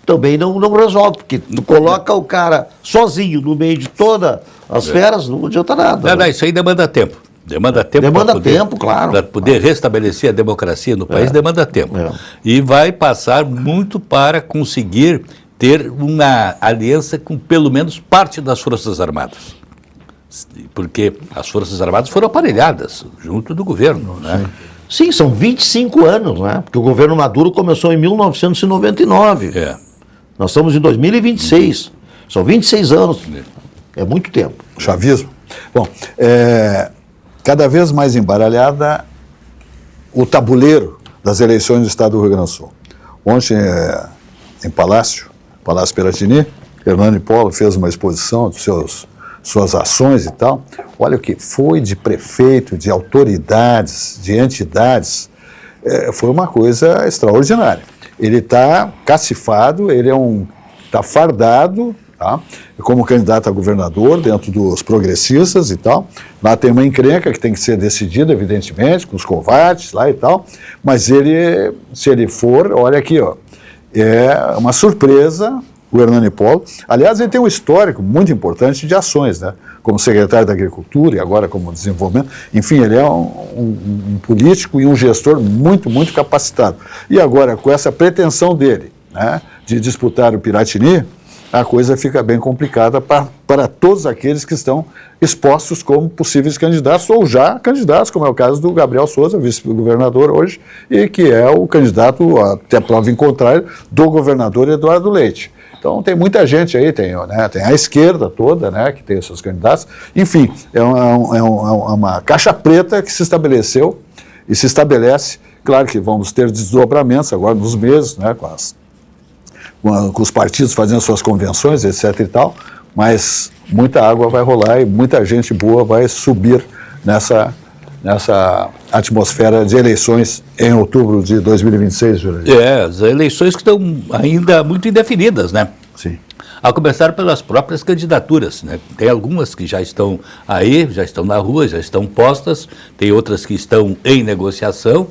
também não resolve, porque tu coloca o cara sozinho no meio de todas as feras, não adianta nada. Não, isso aí demanda tempo. Demanda tempo, claro. Para poder restabelecer a democracia no país, demanda tempo. E vai passar muito para conseguir ter uma aliança com pelo menos parte das Forças Armadas. Porque as Forças Armadas foram aparelhadas junto do governo, né? Sim, são 25 anos, né? Porque o governo Maduro começou em 1999. Nós estamos em 2026. São 26 anos. É muito tempo. Chavismo. Bom, cada vez mais embaralhada o tabuleiro das eleições do Estado do Rio Grande do Sul. Ontem, em Palácio Piratini, Hernani Polo fez uma exposição de suas ações e tal. Olha o que foi de prefeito, de autoridades, de entidades. Foi uma coisa extraordinária. Ele está cacifado, ele está fardado, tá? Como candidato a governador dentro dos progressistas e tal. Lá tem uma encrenca que tem que ser decidida, evidentemente, com os covardes lá e tal. Mas se ele for, olha aqui, é uma surpresa o Hernani Polo. Aliás, ele tem um histórico muito importante de ações, né? Como secretário da Agricultura e agora como desenvolvimento. Enfim, ele é um político e um gestor muito, muito capacitado. E agora, com essa pretensão dele, né, de disputar o Piratini, a coisa fica bem complicada para todos aqueles que estão expostos como possíveis candidatos ou já candidatos, como é o caso do Gabriel Souza, vice-governador hoje, e que é o candidato, até prova em contrário, do governador Eduardo Leite. Então tem muita gente aí, tem a esquerda toda, né, que tem os seus candidatos. Enfim, é uma caixa preta que se estabeleceu e se estabelece. Claro que vamos ter desdobramentos agora nos meses, né, com os partidos fazendo suas convenções, etc. e tal, mas muita água vai rolar e muita gente boa vai subir nessa atmosfera de eleições em outubro de 2026, Jurandir? As eleições que estão ainda muito indefinidas, né? Sim. A começar pelas próprias candidaturas, né? Tem algumas que já estão aí, já estão na rua, já estão postas, tem outras que estão em negociação,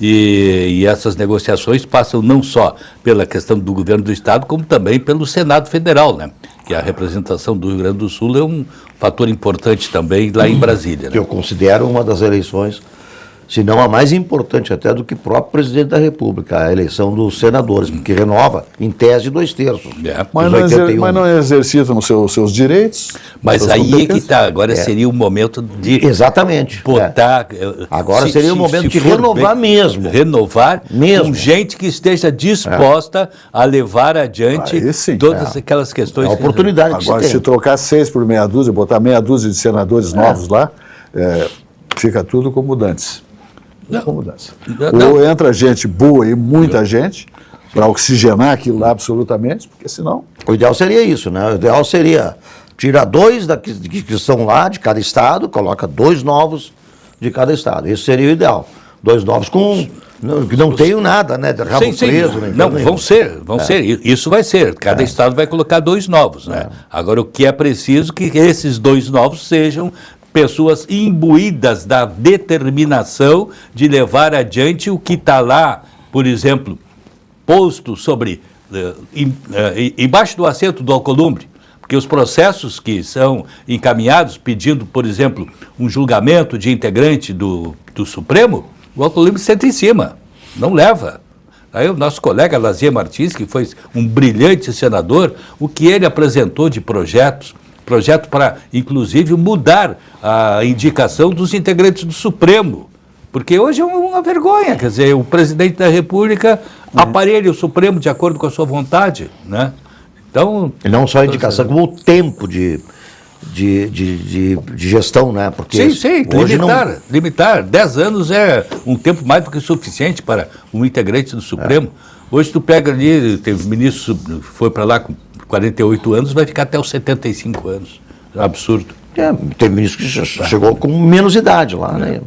e essas negociações passam não só pela questão do governo do Estado, como também pelo Senado Federal, né? Que a representação do Rio Grande do Sul é um fator importante também lá em Brasília. Né? Que eu considero uma das eleições, se não a mais importante até do que o próprio presidente da República, a eleição dos senadores, porque renova, em tese, 2/3. Mas não exercitam os seus direitos? Mas aí é que está, agora seria o momento de exatamente, botar... Agora seria o momento de renovar mesmo. Renovar com gente que esteja disposta a levar adiante todas aquelas questões. A oportunidade que agora, se trocar 6 por meia dúzia, botar meia dúzia de senadores novos lá, fica tudo como dantes. Ou entra gente boa e muita gente para oxigenar aquilo lá absolutamente, porque senão... O ideal seria isso, né? O ideal seria tirar 2 que estão lá de cada estado, coloca 2 novos de cada estado. Isso seria o ideal. 2 novos que não tenham nada, né? De rabo preso. Não, vão ser. Isso vai ser. Cada estado vai colocar 2 novos, né? Agora, o que é preciso que esses 2 novos sejam pessoas imbuídas da determinação de levar adiante o que está lá, por exemplo, posto sobre, embaixo do assento do Alcolumbre, porque os processos que são encaminhados pedindo, por exemplo, um julgamento de integrante do Supremo, o Alcolumbre senta em cima, não leva. Aí o nosso colega Lazier Martins, que foi um brilhante senador, o que ele apresentou de projeto para, inclusive, mudar a indicação dos integrantes do Supremo. Porque hoje é uma vergonha, quer dizer, o presidente da República aparelha o Supremo de acordo com a sua vontade, né? Então... E não só a indicação, como o tempo de gestão, né? Porque sim, limitar. 10 anos é um tempo mais do que suficiente para um integrante do Supremo. Hoje tu pega ali, teve ministro, foi para lá com 48 anos, vai ficar até os 75 anos. É um absurdo. Tem ministro que chegou com menos idade lá, né?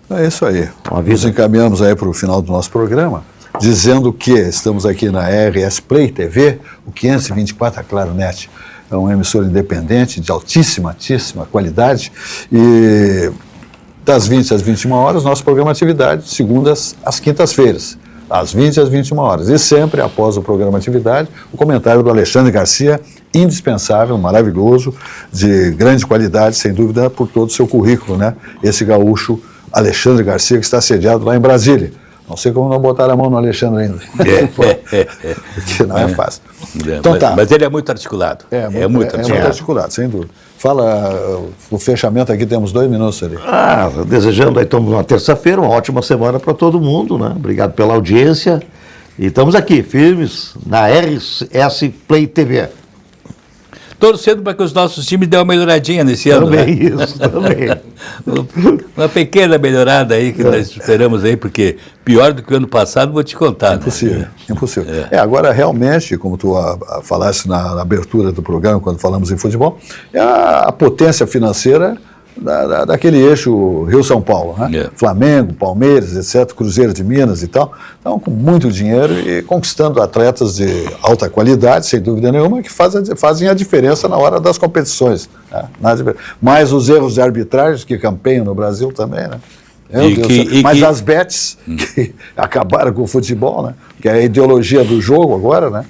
É isso aí. Nos encaminhamos aí para o final do nosso programa, dizendo que estamos aqui na RS Play TV, o 524 a Claro Net. É uma emissora independente, de altíssima qualidade, e das 20 às 21 horas, nosso programa Atividade, segundas às quintas-feiras, às 20 às 21 horas. E sempre, após o programa Atividade, o comentário do Alexandre Garcia, indispensável, maravilhoso, de grande qualidade, sem dúvida, por todo o seu currículo, né? Esse gaúcho Alexandre Garcia, que está sediado lá em Brasília. Não sei como não botaram a mão no Alexandre ainda. Porque não é fácil. Então, mas ele é muito articulado. É muito articulado, sem dúvida. Fala, o fechamento aqui, temos 2 minutos ali. Desejando aí, estamos numa terça-feira, uma ótima semana para todo mundo, né? Obrigado pela audiência. E estamos aqui, firmes, na RS Play TV. Torcendo para que os nossos times dêem uma melhoradinha nesse ano. Também, né? Isso, também. Uma pequena melhorada aí que nós esperamos aí, porque pior do que o ano passado, vou te contar. Impossível. Agora, realmente, como tu falaste na abertura do programa, quando falamos em futebol, é a potência financeira daquele eixo Rio-São Paulo, né? Flamengo, Palmeiras, etc., Cruzeiro de Minas e tal. Então, com muito dinheiro e conquistando atletas de alta qualidade, sem dúvida nenhuma, que fazem a diferença na hora das competições. Né? Mais os erros de arbitragem que campeiam no Brasil também, né? Mas as bets que acabaram com o futebol, né? Que é a ideologia do jogo agora, né?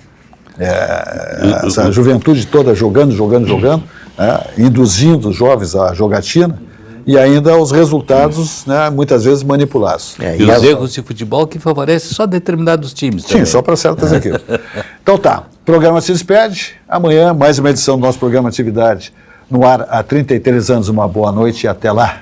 Essa juventude toda jogando, induzindo os jovens à jogatina, e ainda os resultados, né, muitas vezes manipulados. E os erros de futebol que favorecem só determinados times também. Sim, só para certas equipes. Então tá, o programa se despede. Amanhã, mais uma edição do nosso programa Atividade no ar há 33 anos. Uma boa noite e até lá.